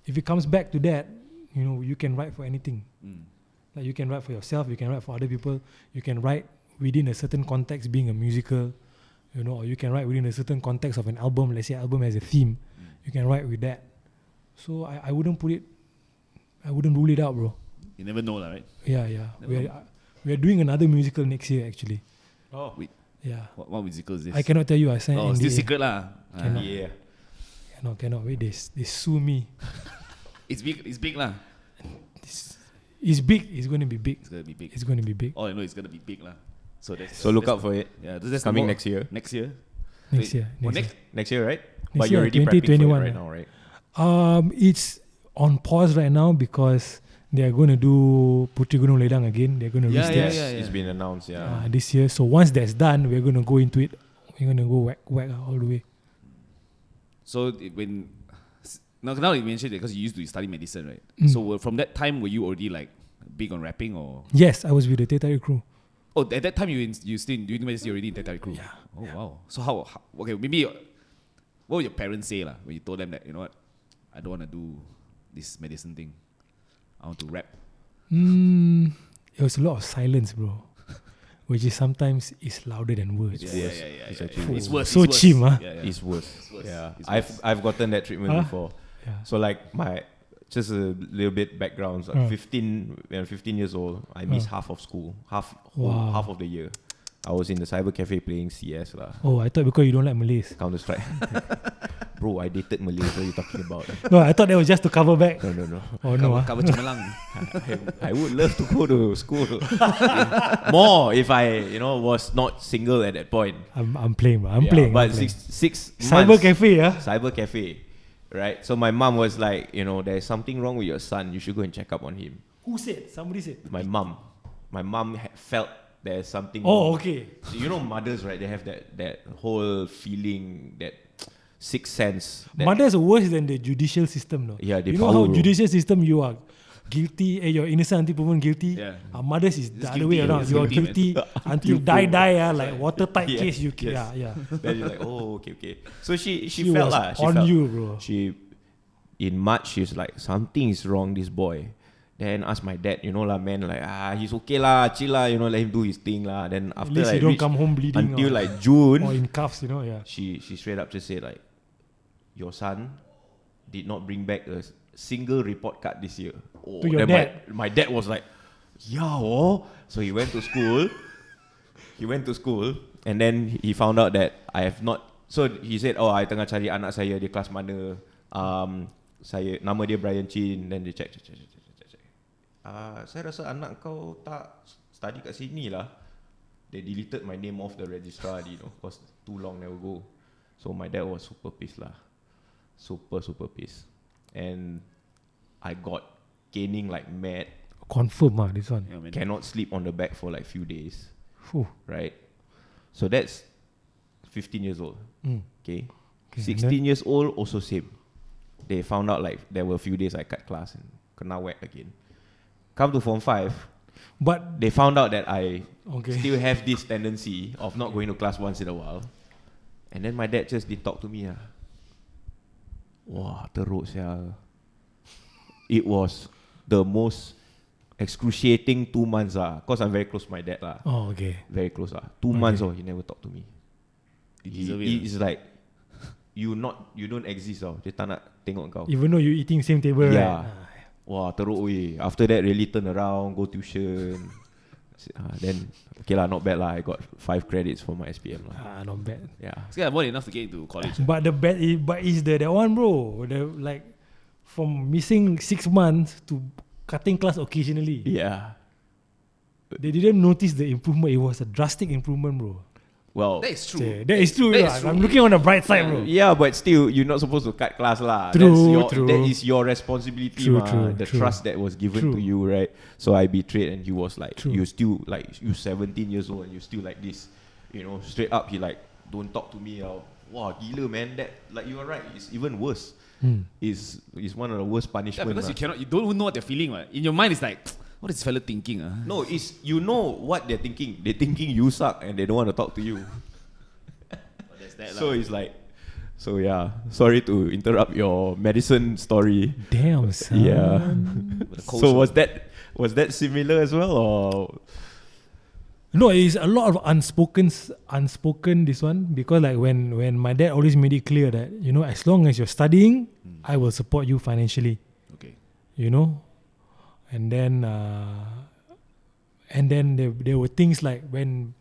if it comes back to that, you know, you can write for anything. Like you can write for yourself, you can write for other people, you can write within a certain context, being a musical, you know, or you can write within a certain context of an album. Let's say album has a theme, you can write with that. So I wouldn't rule it out, bro. You never know, right? Yeah. We are doing another musical next year, actually. Oh, wait. Yeah. What musical is this? I cannot tell you. I signed NDA. Still secret lah. Cannot. Wait, they sue me. It's big lah. It's big. It's going to be big. It's going to be big. Oh, I know it's going to be big lah. So look out for it. Yeah, that's coming next year. Next year, right? But year, you're already prepping for it right now, right? It's on pause right now because they are going to do Putri Gunung Ledang again. They're going to restage. It's been announced, this year. So once that's done, we're going to go into it. We're going to go whack all the way. So now you mentioned it because you used to study medicine, right? So from that time, were you already like big on rapping or? Yes, I was with the Teh Tarik crew. Oh, at that time you still doing medicine already in Teh Tarik crew? Yeah. Oh, wow. So how okay, maybe what would your parents say lah when you told them that, you know what, I don't want to do this medicine thing, I want to rap? It was a lot of silence, bro. Which is sometimes is louder than words. It's worse. So cheap, huh? It's worse. I've gotten that treatment before. Yeah. So like just a little bit background. 15 years old, I missed half of school, half of the year. I was in the cyber cafe playing CS lah. Oh, I thought because you don't like Malays. Counter-Strike. Bro, I dated Malays. What are you talking about? No, I thought that was just to cover back. No. Oh no. Cover Cemerlang. I would love to go to school. More if I, was not single at that point. I'm playing, bro. I'm playing. But 6 cyber months. cafe, yeah. Cyber cafe, right? So my mom was like, there's something wrong with your son. You should go and check up on him. Who said? Somebody said. My mom. My mom felt there's something. Oh, okay. So mothers, right? They have that whole feeling, that sixth sense. Mothers are worse than the judicial system, no? Yeah, they you know how judicial system you are guilty, you're innocent until proven guilty. Yeah. Mothers is the other way around. You are guilty until die. Like watertight case. You Then you're like, oh, okay. So she was felt lah. on you, bro. In March, she's like, something is wrong, this boy. Then ask my dad, man, like, he's okay lah, chill lah, let him do his thing lah. Then after at least you don't come home bleeding until like June, or in cuffs, She straight up just said like, your son did not bring back a single report card this year. Oh, to your dad. My dad was like, So he went to school. And then he found out that I have not. So he said, I tengah cari anak saya di kelas mana. Nama dia Brian Chin. Then they check. Saya rasa anak kau tak study kat sini lah. They deleted my name off the registrar, because too long never go. So my dad was super pissed lah. Super pissed. And I got caning like mad. Of Confirm this one. Yeah, man. Cannot sleep on the back for like few days, Phew. right? So that's 15 years old. Okay. Okay, 16 years old, also same. They found out like there were a few days I cut class and kena whack again. Come to Form 5, But they found out that I okay. still have this tendency of not going to class once in a while. And then my dad just didn't talk to me. Wah, teruk sia. It was the most excruciating 2 months because I'm very close to my dad Oh, okay. Very close 2 months he never talked to me. It's like you don't exist Dia tak nak tengok kau. Even though you eating same table, Yeah. right? Wah, teruk weh. After that, really turn around, go tuition. Then, okay lah, not bad lah. I got 5 credits for my SPM lah. Not bad. Yeah. It's kind of more enough to get into college. But the bad is that one, bro. The like from missing 6 months to cutting class occasionally. Yeah. They didn't notice the improvement. It was a drastic improvement, bro. Well, That is true. Yeah, that is true. That lah. is true. I'm looking on the bright side, bro. yeah, but still, you're not supposed to cut class lah. True. That is your responsibility, True, ma. true, The true. trust that was given True. to you, right? So I betrayed, and he was like, True. you still like, you 17 years old, and you still like this, straight up. He like, don't talk to me. Wow, gila, man. That, like, you are right. It's even worse. Is one of the worst Yeah, punishments. because you don't know what they're feeling. Right? In your mind, it's like, what is this fella thinking? No, it's you know what they're thinking. They're thinking you suck, and they don't want to talk to you. So it's like, so yeah. Sorry to interrupt your medicine story. Damn, son. Yeah. So was that similar as well, or? No, it's a lot of unspoken this one, because like when my dad always made it clear that, as long as you're studying, I will support you financially. Okay. And then there were things like when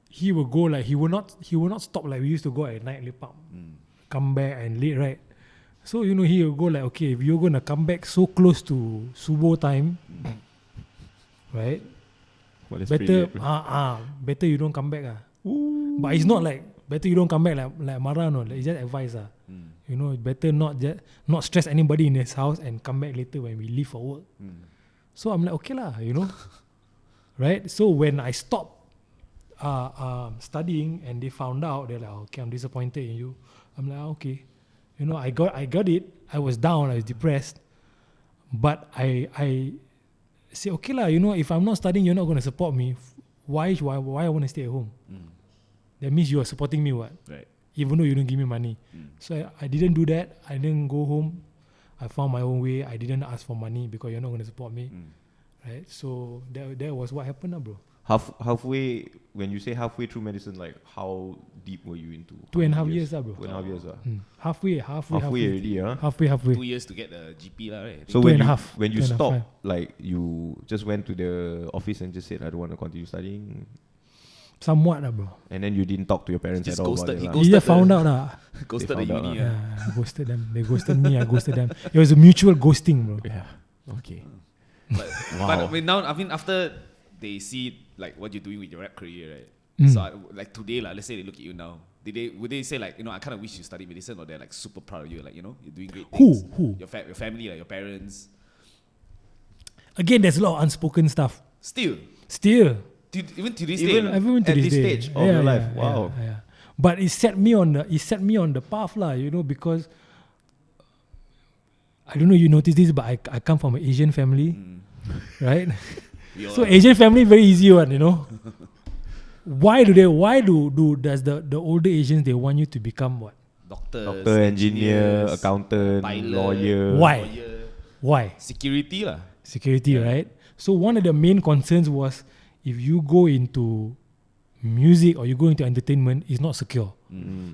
he will go, like he will not stop, like we used to go at night lepak, come back and late, right? So he will go like, okay, if you're gonna come back so close to subuh time, right? Well, that's Better pretty late, better you don't come back But it's not like better you don't come back like marah, no. Like, it's just advice better not stress anybody in his house and come back later when we leave for work. So I'm like, okay lah, right? So when I stopped studying and they found out, they're like, okay, I'm disappointed in you. I'm like, okay, I got it. I was down, I was depressed, but I say, okay lah, if I'm not studying, you're not going to support me. Why I want to stay at home? That means you are supporting me, what? Right. Even though you don't give me money. So I didn't do that. I didn't go home. I found my own way. I didn't ask for money because you're not going to support me. Right? So that was what happened, bro. Halfway, when you say halfway through medicine, like how deep were you into? 2.5 years, bro. 2.5 years, Halfway halfway already, Halfway. 2 years to get the GP, right? So Two when and a you half. when you 2.5. stopped, like you just went to the office and just said, I don't want to continue studying, Somewhat, bro. and then you didn't talk to your parents Just at all ghosted. about He it, lah. ghosted You just found out Ghosted They the found out, uni. I ghosted them. They ghosted me. I ghosted them. It was a mutual ghosting, bro. Yeah. Okay. But, Wow. but I mean, now, after they see like what you're doing with your rap career, right? So like today, let's say they look at you now. Would they say like, I kind of wish you studied medicine, or they're like super proud of you, like, you're doing great things? Who? Your family, like your parents. Again, there's a lot of unspoken stuff. Still, even to this day. Even- like, Even to At this this day. stage of your life, wow. Yeah. But it set me on the path lah, because I don't know you notice this, but I come from an Asian family, right? we all- So Asian family very easy one, Why does the older Asians, they want you to become what? doctors, Doctor, engineer, engineers, accountant, pilot, lawyer. Why? lawyer, Why? security lah. Security, right? So one of the main concerns was, if you go into music or you go into entertainment, it's not secure.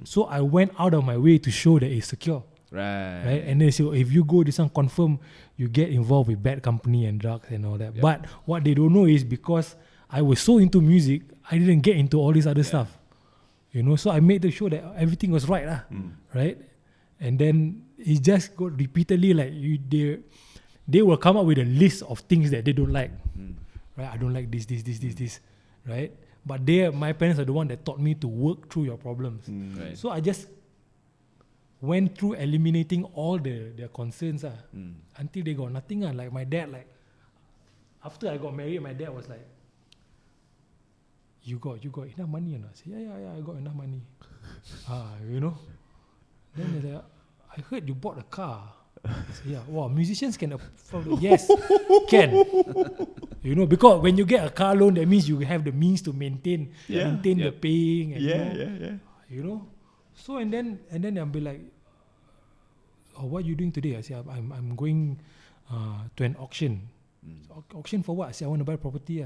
So I went out of my way to show that it's secure, right? And they say, if you go this one, confirm you get involved with bad company and drugs and all that. Yeah. But what they don't know is, because I was so into music, I didn't get into all this other stuff. So I made the show that everything was right, right? And then it just got repeatedly like they will come up with a list of things that they don't like. Right? I don't like this, right? But my parents are the one that taught me to work through your problems. Right. So I just went through eliminating all their concerns until they got nothing. Like my dad, like after I got married, my dad was like, you got enough money or not? I said, yeah, I got enough money. You know. Then they like, I heard you bought a car. I said, yeah. Wow, musicians can afford it. Yes, can. You know, because when you get a car loan, that means you have the means to maintain the paying. And, you know. So and then I'll be like, oh, what are you doing today? I say, I'm going to an auction. So, auction for what? I say, I want to buy property.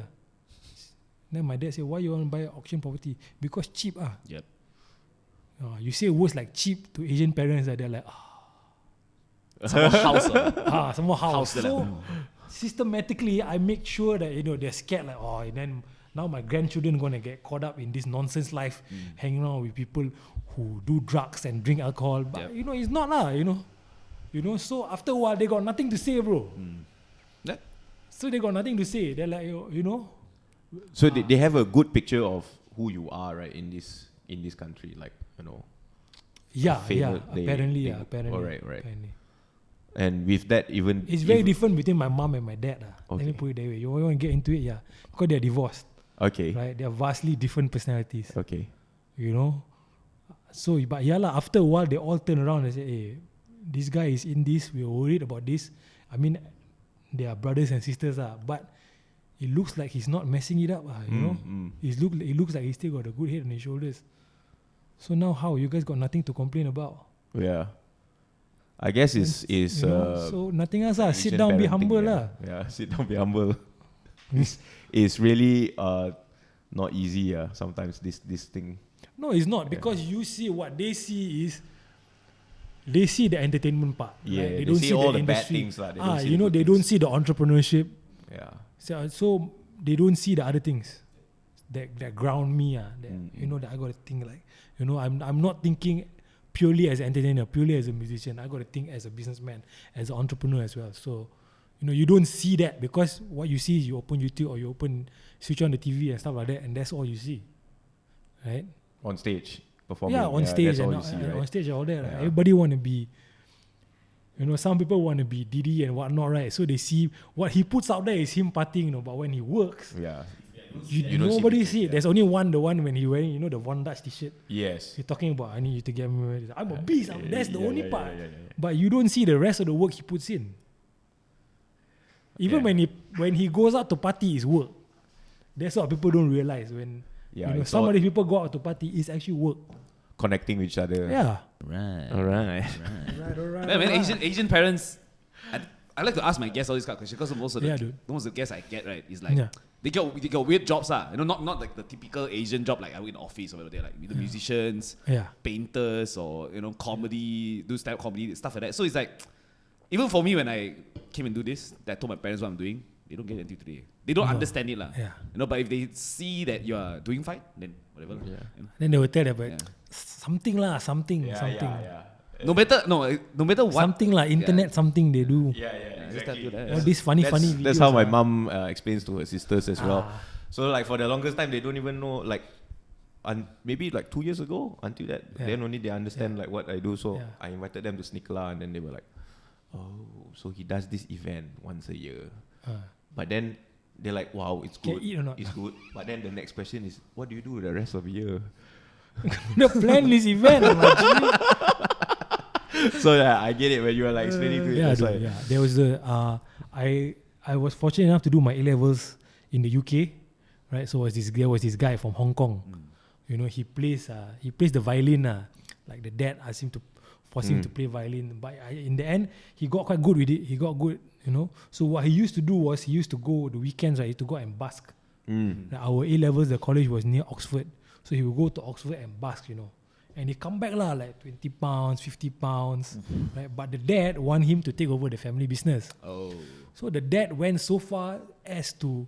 Then my dad said, why you want to buy auction property? Because cheap. Yep. You say words like cheap to Asian parents. They're like, Some house. Some more house. So systematically, I make sure that they're scared. Like, and then now my grandchildren gonna get caught up in this nonsense life, hanging around with people who do drugs and drink alcohol. But it's not lah. You know. So after a while, they got nothing to say, bro. So they got nothing to say. They're like, So they have a good picture of who you are, right, in this country, like, apparently. All right. Apparently. And with that, it's very different between my mom and my dad. Okay. Let me put it that way. You want to get into it, because they're divorced. Okay. Right, they are vastly different personalities. Okay. So, but after a while, they all turn around and say, hey, this guy is in this. We're worried about this. I mean, they are brothers and sisters, but it looks like he's not messing it up. It looks like he's still got a good head on his shoulders. So now how? You guys got nothing to complain about. Yeah. I guess is so nothing else. Sit down, be humble. Yeah, sit down, be humble. It's really not easy. Sometimes this thing. No, it's not, because you see what they see is they see the entertainment part. Yeah, right? they don't see all the bad industry. things. They don't see the entrepreneurship. Yeah. So they don't see the other things that ground me. That I got to think like, I'm not thinking purely as an entertainer, purely as a musician. I got to think as a businessman, as an entrepreneur as well. So, you don't see that, because what you see is you open YouTube or you switch on the TV and stuff like that, and that's all you see, right? On stage, performing. Yeah, on stage and on stage all that. Right? Everybody want to be, some people want to be Diddy and whatnot, right? So they see what he puts out there is him partying, but when he works, nobody see it. There's only the one when he wearing, the One Dutch t-shirt. Yes. He's talking about, I need you to get me. I'm a beast. That's the only part. But you don't see the rest of the work he puts in. Even when he goes out to party, it's work. That's what people don't realize. When some of the people go out to party, it's actually work. Connecting with each other. Yeah. Right. All right. Asian parents, I like to ask my guests all these kind of questions, because most of the guests I get, right, is like they got weird jobs, not like the typical Asian job like I work in the office or whatever. They're like either musicians, painters, or comedy, do stand-up comedy, stuff like that. So it's like, even for me, when I came and do this, I told my parents what I'm doing, they don't get it until today. They don't understand it, but if they see that you are doing fine, then whatever. Then they will tell you, but something. No matter what. Something like internet, something they do. Exactly. All these funny videos. That's how my mom explains to her sisters as well. So like for the longest time, they don't even know, like, maybe like 2 years ago, until that, then only they understand like what I do. So I invited them to Snikla, and then they were like, oh, so he does this event once a year. But then they're like, wow, it's good. Can eat or not? It's good. But then the next question is, what do you do the rest of the year? The plan this event. So I get it when you are like explaining to it. There was I was fortunate enough to do my A-levels in the UK, right? So there was this guy from Hong Kong. He plays the violin. Like the dad asked him to force him to play violin, but in the end he got quite good with it. He got good, So what he used to do was he used to go the weekends, right? He used to go and busk. Like our A-levels, the college was near Oxford, so he would go to Oxford and busk, And he come back like 20 pounds, 50 pounds, right? But the dad want him to take over the family business. So the dad went so far as to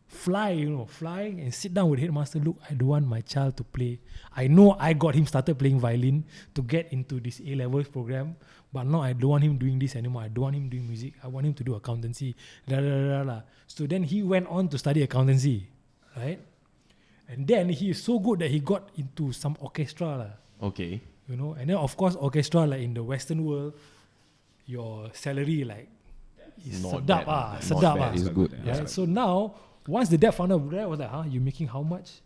fly and sit down with the headmaster. Look, I don't want my child to play. I know I got him started playing violin to get into this A-levels program, but now I don't want him doing this anymore. I don't want him doing music. I want him to do accountancy. So then he went on to study accountancy, right? And then he is so good that he got into some orchestra. Okay. you know. And then of course orchestra, like in the Western world, your salary like is Not sedap bad, sedap not bad. It's good. Yeah. So now once the dad found out, the dad was like, you making how much?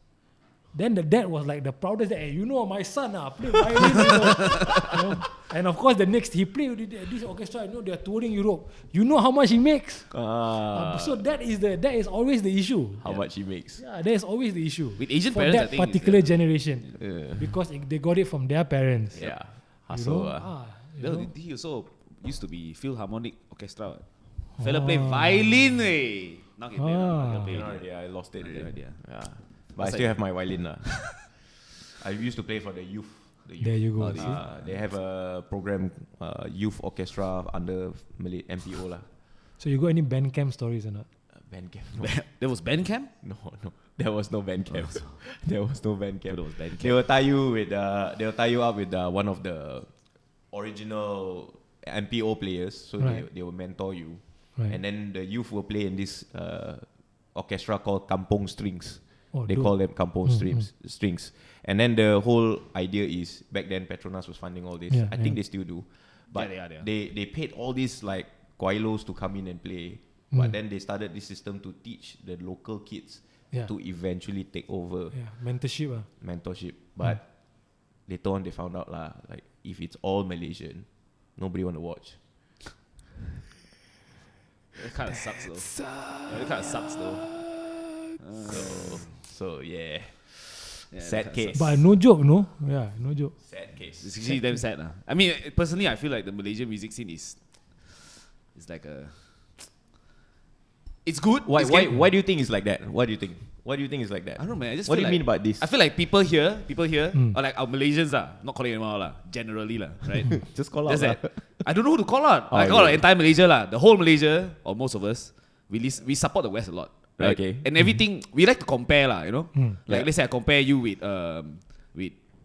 Then the dad was like the proudest. Hey, you know my son play violin. You know? And of course the next he played with this orchestra. You know they are touring Europe. You know how much he makes. So that is always the issue. How much he makes. Yeah, that is always the issue With Asian for parents, I that think particular generation Yeah. because they got it from their parents. Yeah. You Hustle. know? You Well, know? he also used to be Philharmonic Orchestra. Fella play violin. Now he play. Yeah, I lost it. No idea. Yeah. But I still have my violin. I used to play for the youth. There you go. see? They have a program, youth orchestra under Malay MPO lah. So you got any band camp stories or not? Band camp. There was band camp? No. There was no band camp. There was no band camp. There was band camp. They will tie you up with one of the original MPO players. So Right. they will mentor you. Right. And then the youth will play in this orchestra called Kampong Strings. They dope. call them Kampong Strings. And then the whole idea is, back then Petronas was funding all this. Yeah, I think they still do. But Yeah, they are. they paid all these like Quailos to come in and play. But then they started this system to teach the local kids Yeah. to eventually take over Yeah, mentorship. mentorship. But later on they found out like if it's all Malaysian, nobody want to watch. It kind of sucks though. Yeah, it kind of sucks though. So yeah. Yeah, Sad that kinda case. But no joke, no? Yeah, no joke. Sad case. It's actually damn sad. I mean, personally, I feel like the Malaysian music scene is like a. It's good. Why It's why getting- why do you think it's like that? Why do you think it's like that? I don't know, man. I just What do feel you like, mean about this? I feel like people here, or like our Malaysians not calling anyone out generally right? Just call Just out. that I don't know who to call out. Oh, I call out okay. entire Malaysia the whole Malaysia or most of us. We support the West a lot, right? Okay. And everything we like to compare you know. Like Yeah. let's say I compare you with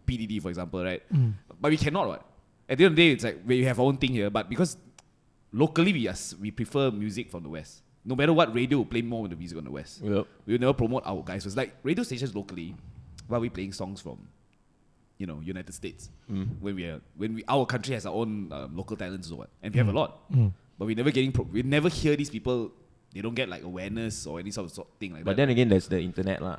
PDD for example, right? But we cannot. What at the end of the day, it's like we have our own thing here, but because locally we prefer music from the West. No matter what, radio will play more of the music on the West. Yep. We will never promote our guys. It's like radio stations locally, while we playing songs from, United States. When our country has our own local talents or what, and we have a lot, but we never we never hear these people. They don't get like awareness or any sort of thing like But that. then again, there's the internet lah.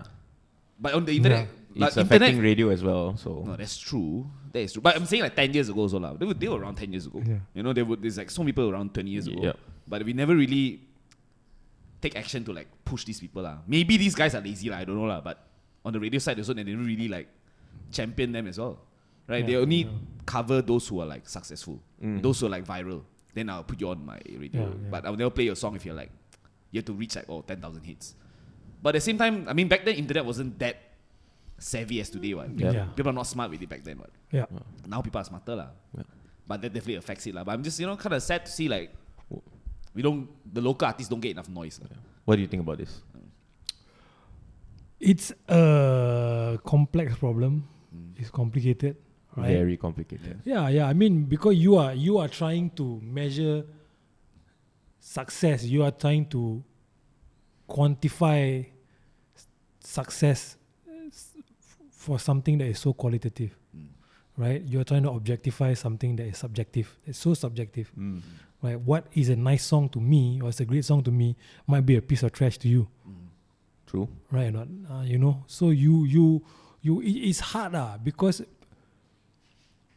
But on the internet, It's like affecting internet. radio as well. So No, that's true. That is true. But I'm saying like 10 years ago, so they were around 10 years ago. Yeah. You know, there's like some people around 20 years ago. Yep. But we never really take action to like push these people Maybe these guys are lazy I don't know But on the radio side also, they don't really like champion them as well, right? Yeah, They only cover those who are like successful, those who are like viral. Then I'll put you on my radio, Yeah. but I'll never play your song if you're like you have to reach like 10,000 hits. But at the same time, I mean, back then internet wasn't that savvy as today. What Yeah. People are not smart with it back then. What Yeah. now people are smarter Yeah. But that definitely affects it But I'm just kind of sad to see like the local artists don't get enough noise. what do you think about this? It's a complex problem. It's complicated, right? Very complicated. Yeah. I mean, because you are trying to measure success. You are trying to quantify success for something that is so qualitative, right? You are trying to objectify something that is subjective. It's so subjective, right? What is a nice song to me, or it's a great song to me, might be a piece of trash to you. True. Right or not? So you it's hard because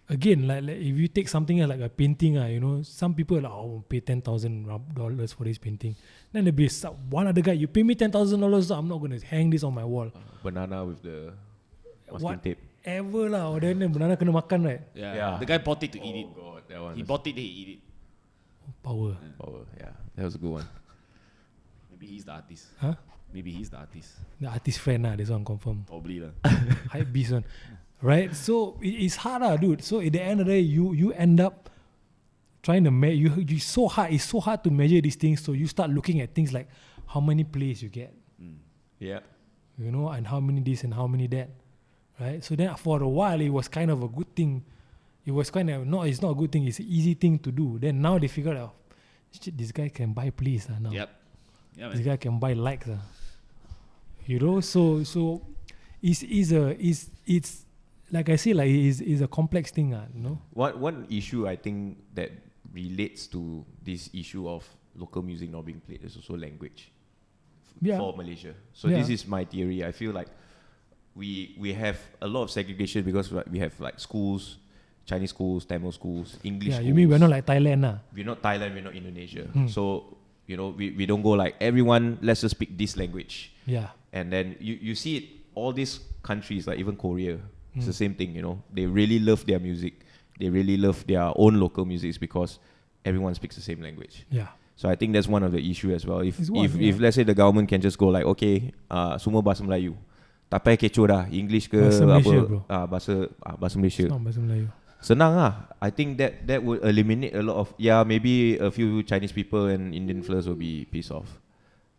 again, like if you take something like a painting, some people are like, I'll pay $10,000 for this painting. Then there'll be one other guy, you pay me $10,000, I'm not going to hang this on my wall. Banana with the masking tape. Whatever lah. Or then banana kena makan, right? Yeah. The guy bought it to eat it. God, that one. He bought it, then he eat it. Power. Power. Yeah, that was a good one. Maybe he's the artist. Huh? Maybe he's the artist. The artist friend lah, this one confirm. Probably lah. Hype beast one. Right? So it's hard dude. So at the end of the day, you end up trying to it's so hard to measure these things. So you start looking at things like how many plays you get, Yeah. and how many this and how many that, right? So then for a while it was kind of a good thing. It was kind of it's not a good thing. It's an easy thing to do. Then now they figured out, shit, this guy can buy plays now. Yep. Yeah, This man. guy can buy likes. So it's like I say, like is a complex thing, you know. One issue I think that relates to this issue of local music not being played is also language for Malaysia. So this is my theory. I feel like we have a lot of segregation because we have like schools, Chinese schools, Tamil schools, English schools. You mean we're not like Thailand, We're not Thailand, we're not Indonesia. So, you know, we don't go like everyone, let's just speak this language. Yeah. And then you see it, all these countries, like even Korea, it's the same thing, you know. They really love their music. They really love their own local music because everyone speaks the same language. Yeah. So I think that's one of the issue as well. If let's say the government can just go like, okay, semua bahasa Melayu. Tak payah kecoh dah, English ke bahasa Malaysia, bro. Bahasa Malaysia. It's not bahasa Melayu. Senang lah. I think that would eliminate a lot of, maybe a few Chinese people and Indian fellas will be pissed off.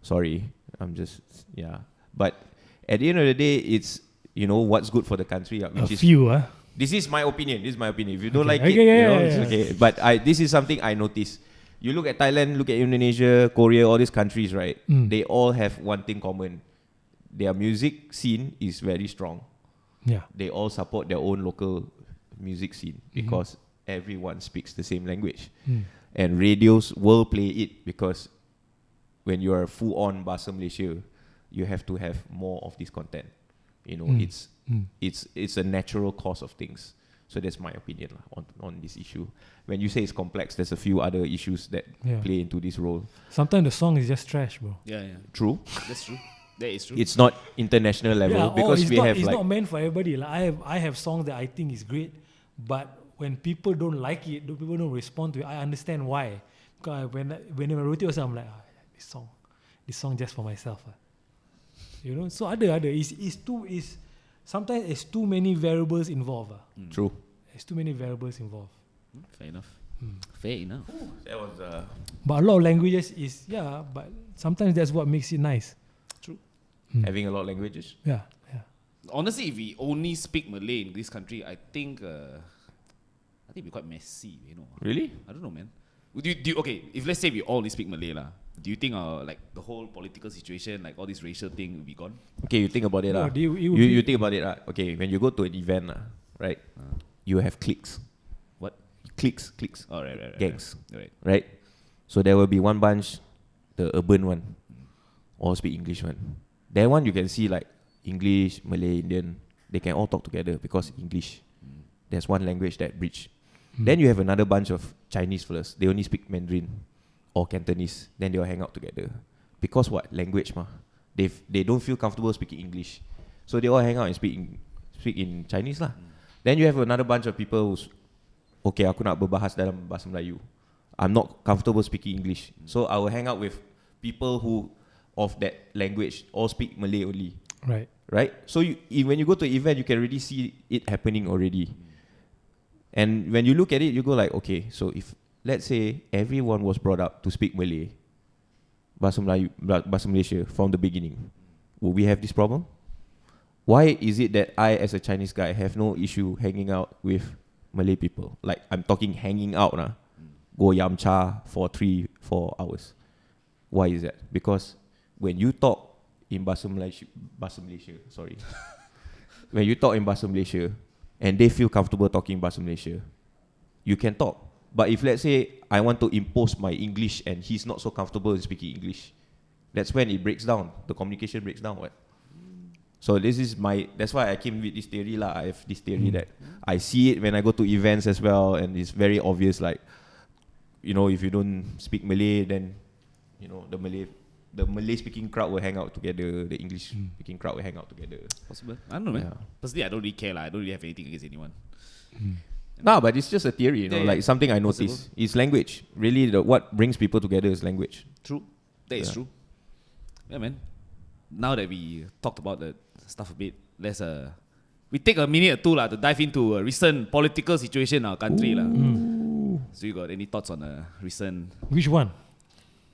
Sorry, I'm just, But at the end of the day, it's, you know, what's good for the country. This is my opinion. If you don't like it, it's okay. But this is something I noticed. You look at Thailand, look at Indonesia, Korea, all these countries, right? They all have one thing common. Their music scene is very strong. Yeah. They all support their own local music scene because everyone speaks the same language. And radios will play it because when you are full on Bahasa Malaysia, you have to have more of this content. You know, it's a natural course of things. So that's my opinion on this issue. When you say it's complex, there's a few other issues that play into this role. Sometimes the song is just trash, bro. Yeah. True. That's true. That is true. It's not international level because it's not meant for everybody. Like I have songs that I think is great, but when people don't like it, people don't respond to it, I understand why. Because when I wrote it, I'm like, this song just for myself. You know, so sometimes it's too many variables involved. True. It's too many variables involved. Fair enough. Fair enough. That was But a lot of languages but sometimes that's what makes it nice. True. Having a lot of languages. Yeah. Honestly, if we only speak Malay in this country, I think it'd be quite messy, you know. Really? I don't know, man. Okay, if let's say we all only speak Malay lah, do you think like the whole political situation, like all this racial thing will be gone? Okay, you think about it lah. You think about it lah. Okay, when you go to an event right? You have cliques. What? Cliques. Oh, right. Gangs. Right. So there will be one bunch, the urban one, all speak English one. That one you can see like English, Malay, Indian, they can all talk together because English. There's one language that bridge. Then you have another bunch of Chinese fellas. They only speak Mandarin or Cantonese. Then they all hang out together. Because what? Language mah. They don't feel comfortable speaking English. So they all hang out and speak in Chinese lah. Then you have another bunch of people who's, okay, aku nak berbahas dalam bahasa Melayu. I'm not comfortable speaking English. So I will hang out with people who of that language all speak Malay only. Right? So when you go to an event, you can already see it happening already. And when you look at it, you go like, okay, so if, let's say, everyone was brought up to speak Malay, Bahasa Malaysia from the beginning, will we have this problem? Why is it that I, as a Chinese guy, have no issue hanging out with Malay people? Like, I'm talking hanging out, go yamcha for 3-4 hours. Why is that? Because when you talk in Bahasa Malaysia, when you talk in Bahasa Malaysia, and they feel comfortable talking Bahasa Malaysia, you can talk. But if let's say I want to impose my English and he's not so comfortable in speaking English, that's when it breaks down. The communication breaks down. What? So that's why I came with this theory lah. I have this theory that I see it when I go to events as well, and it's very obvious. Like, you know, if you don't speak Malay, then you know the Malay speaking crowd will hang out together. The English speaking crowd will hang out together. Possible. I don't know, man. Personally, I don't really care. I don't really have anything against anyone. No, but it's just a theory, you know, like something I noticed. It's language. Really, what brings people together is language. True. That is true. Yeah, man. Now that we talked about the stuff a bit, let's we take a minute or two to dive into a recent political situation in our country. So you got any thoughts on the recent... Which one?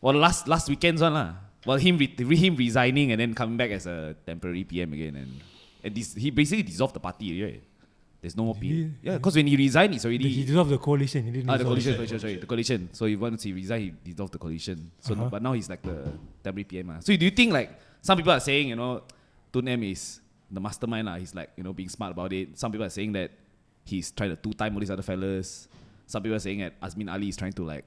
Well, last weekend's one lah. Well, him resigning and then coming back as a temporary PM again, and he basically dissolved the party, right? There's no more PM. Yeah, because when he resigned, it's already... He dissolved the coalition. He didn't the coalition. So once he resigned, he dissolved the coalition. So but now he's like the temporary PM. So do you think like some people are saying, you know, Tun M is the mastermind. He's like, being smart about it. Some people are saying that he's trying to two-time all these other fellas. Some people are saying that Azmin Ali is trying to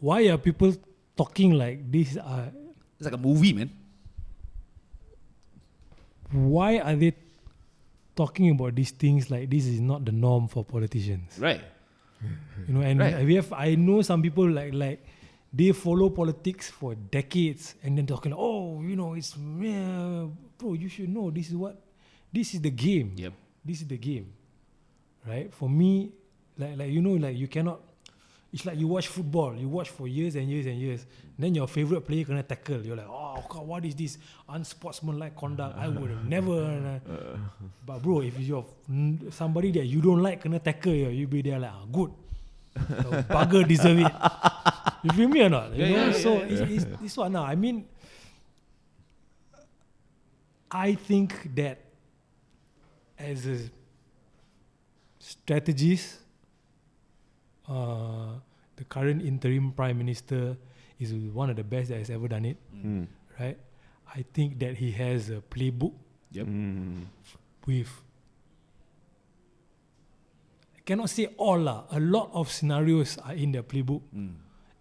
Why are people talking like this? It's like a movie, man. Why are they talking about these things like this is not the norm for politicians? Right. And Right. I know some people like they follow politics for decades and then talking it's bro, you should know this is the game. Yep. This is the game. Right? For me, you cannot. It's like you watch football. You watch for years and years and years. Then your favorite player gonna tackle. You're like, oh God, what is this unsportsmanlike conduct? I would have never. But bro, if you're somebody that you don't like gonna tackle you be there like, good. So bugger deserve it. You feel me or not? It's what now. I mean, I think that as a strategist, the current interim prime minister is one of the best that has ever done it. Right? I think that he has a playbook. Yep. With, I cannot say all a lot of scenarios are in the playbook.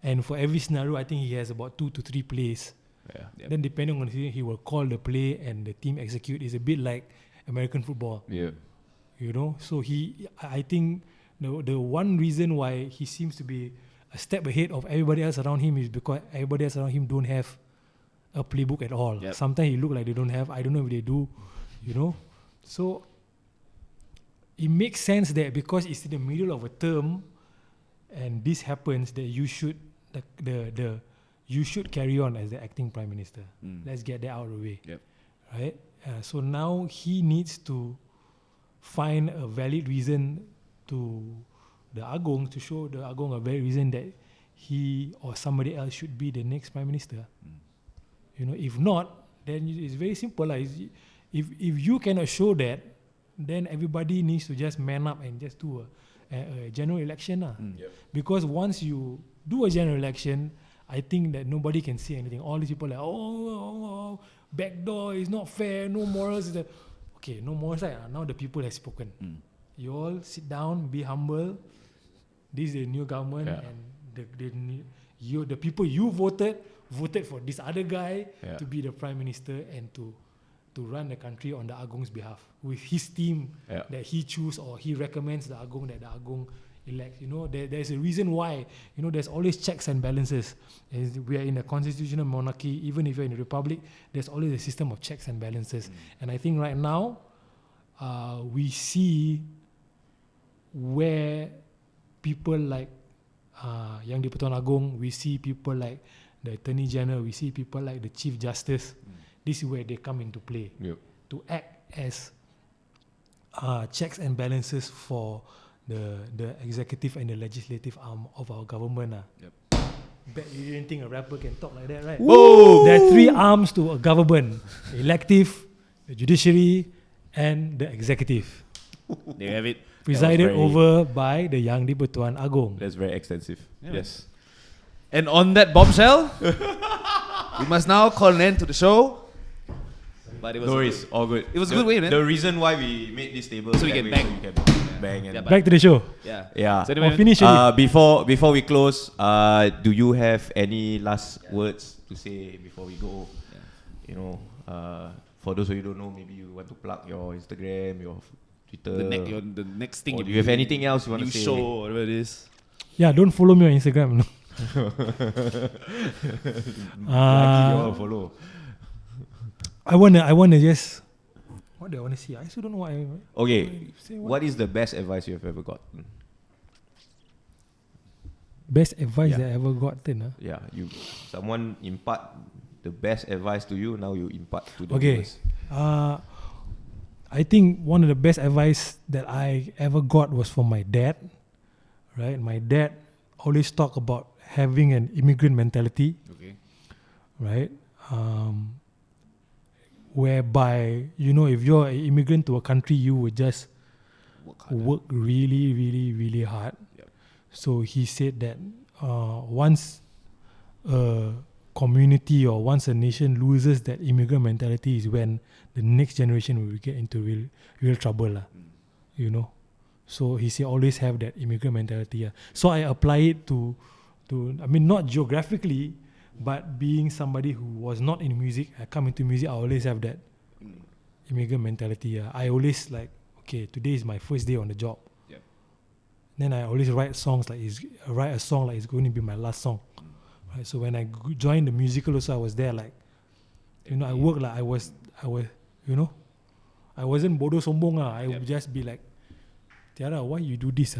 And for every scenario, I think he has about 2 to 3 plays. Yeah. Yep. Then depending on the season, he will call the play and the team execute. It's a bit like American football. Yeah. So I think the one reason why he seems to be a step ahead of everybody else around him is because everybody else around him don't have a playbook at all. Yep. Sometimes he look like they don't have. I don't know if they do. So it makes sense that because it's in the middle of a term and this happens, that you should you should carry on as the acting prime minister. Let's get that out of the way. Yep. Right? So now he needs to find a valid reason to the Agong, to show the Agong a valid reason that he or somebody else should be the next prime minister. If not, then it's very simple. If you cannot show that, then everybody needs to just man up and just do a general election. Yep. Because once you do a general election, I think that nobody can say anything. All these people are like, oh, backdoor is not fair, no morals. Okay, no morals. Now the people have spoken. You all sit down, be humble. This is the new government, and the people you voted for this other guy to be the prime minister and to run the country on the Agong's behalf with his team that he choose or he recommends the Agong that the Agong elects. There's a reason why. There's always checks and balances. As we are in a constitutional monarchy, even if you're in a republic, there's always a system of checks and balances. And I think right now, we see where people like Yang di-Pertuan Agong, we see people like the Attorney General, we see people like the Chief Justice. This is where they come into play to act as checks and balances for the executive and the legislative arm of our government. Bet you didn't think a rapper can talk like that, right? Whoa! There are 3 arms to a government: elective, the judiciary, and the executive. There you have it. Presided over by the Yang di-Pertuan Agong. That's very extensive. Yeah. Yes. And on that bombshell, we must now call an end to the show. But it was No worries, all good. It was a good way, man. The reason why we made this table So we that can way, bang. so we can bang and Yeah, Back to the show. Yeah. yeah. So anyway, Finish already. Before we close, do you have any last words to say before we go? For those of you who don't know, maybe you want to plug your Instagram, your Twitter. the next thing. Or do you have anything else you want to say? show or whatever it is. Yeah, don't follow me on Instagram. No. Lucky you all follow. I wanna just. What do I wanna see? I still don't know what. Okay, Say what is the best advice you have ever gotten? Best advice that I ever gotten? Yeah, someone impart the best advice to you. Now you impart to the Okay. viewers. I think one of the best advice that I ever got was from my dad. Right, my dad always talk about having an immigrant mentality. Okay. Right, whereby if you're an immigrant to a country, you would just work really, really, really hard. Yep. So he said that once a community or once a nation loses that immigrant mentality is when the next generation will get into real trouble lah. You know. So he said always have that immigrant mentality. So I apply it to I mean not geographically, but being somebody who was not in music, I come into music, I always have that immigrant mentality. I always like, okay, today is my first day on the job. Yep. Then I always write a song like it's going to be my last song. Right. So when I joined the musical also, I was there like, you know, I work like I was, you know, I wasn't bodoh sombong lah. I would just be like, Tiara, why you do this?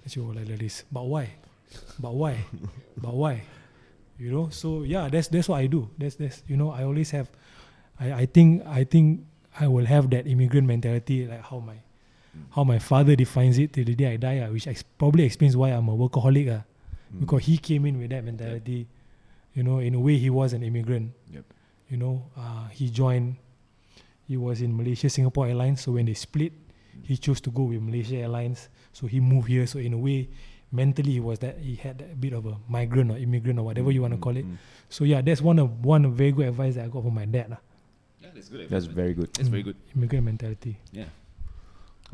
She was like this. But why? But why? You know, so yeah, that's what I do. That's you know, I always have. I think I will have that immigrant mentality, like how my father defines it till the day I die, which probably explains why I'm a workaholic, because he came in with that mentality. You know, in a way, he was an immigrant. Yep. You know, he was in Malaysia, Singapore Airlines. So when they split, he chose to go with Malaysia Airlines. So he moved here. So in a way, mentally he had a bit of a migrant or immigrant or whatever you want to call it. So yeah, that's one very good advice that I got from my dad. Yeah, that's good. That's very good. That's very good. Immigrant mentality. Yeah.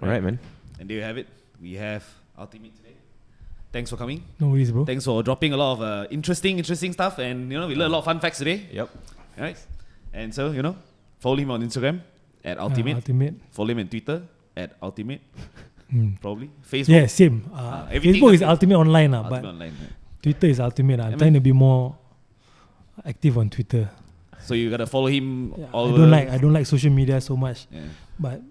All right, man. And there you have it. We have Altimet today. Thanks for coming. No worries, bro. Thanks for dropping a lot of interesting stuff, and you know we learned a lot of fun facts today. Yep. All right. And so you know, follow him on Instagram at Altimet. Altimet. Follow him on Twitter at Altimet. Probably Facebook. Yeah, same. Facebook is Altimet online, but online, Twitter is Altimet. I'm trying to be more active on Twitter. So you gotta follow him. Yeah, all I don't like social media so much. Yeah. But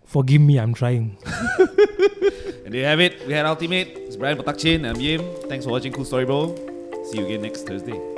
forgive me, I'm trying. And there you have it. We had Altimet. It's Brian Patakchin. I'm Yim. Thanks for watching Cool Story Bro. See you again next Thursday.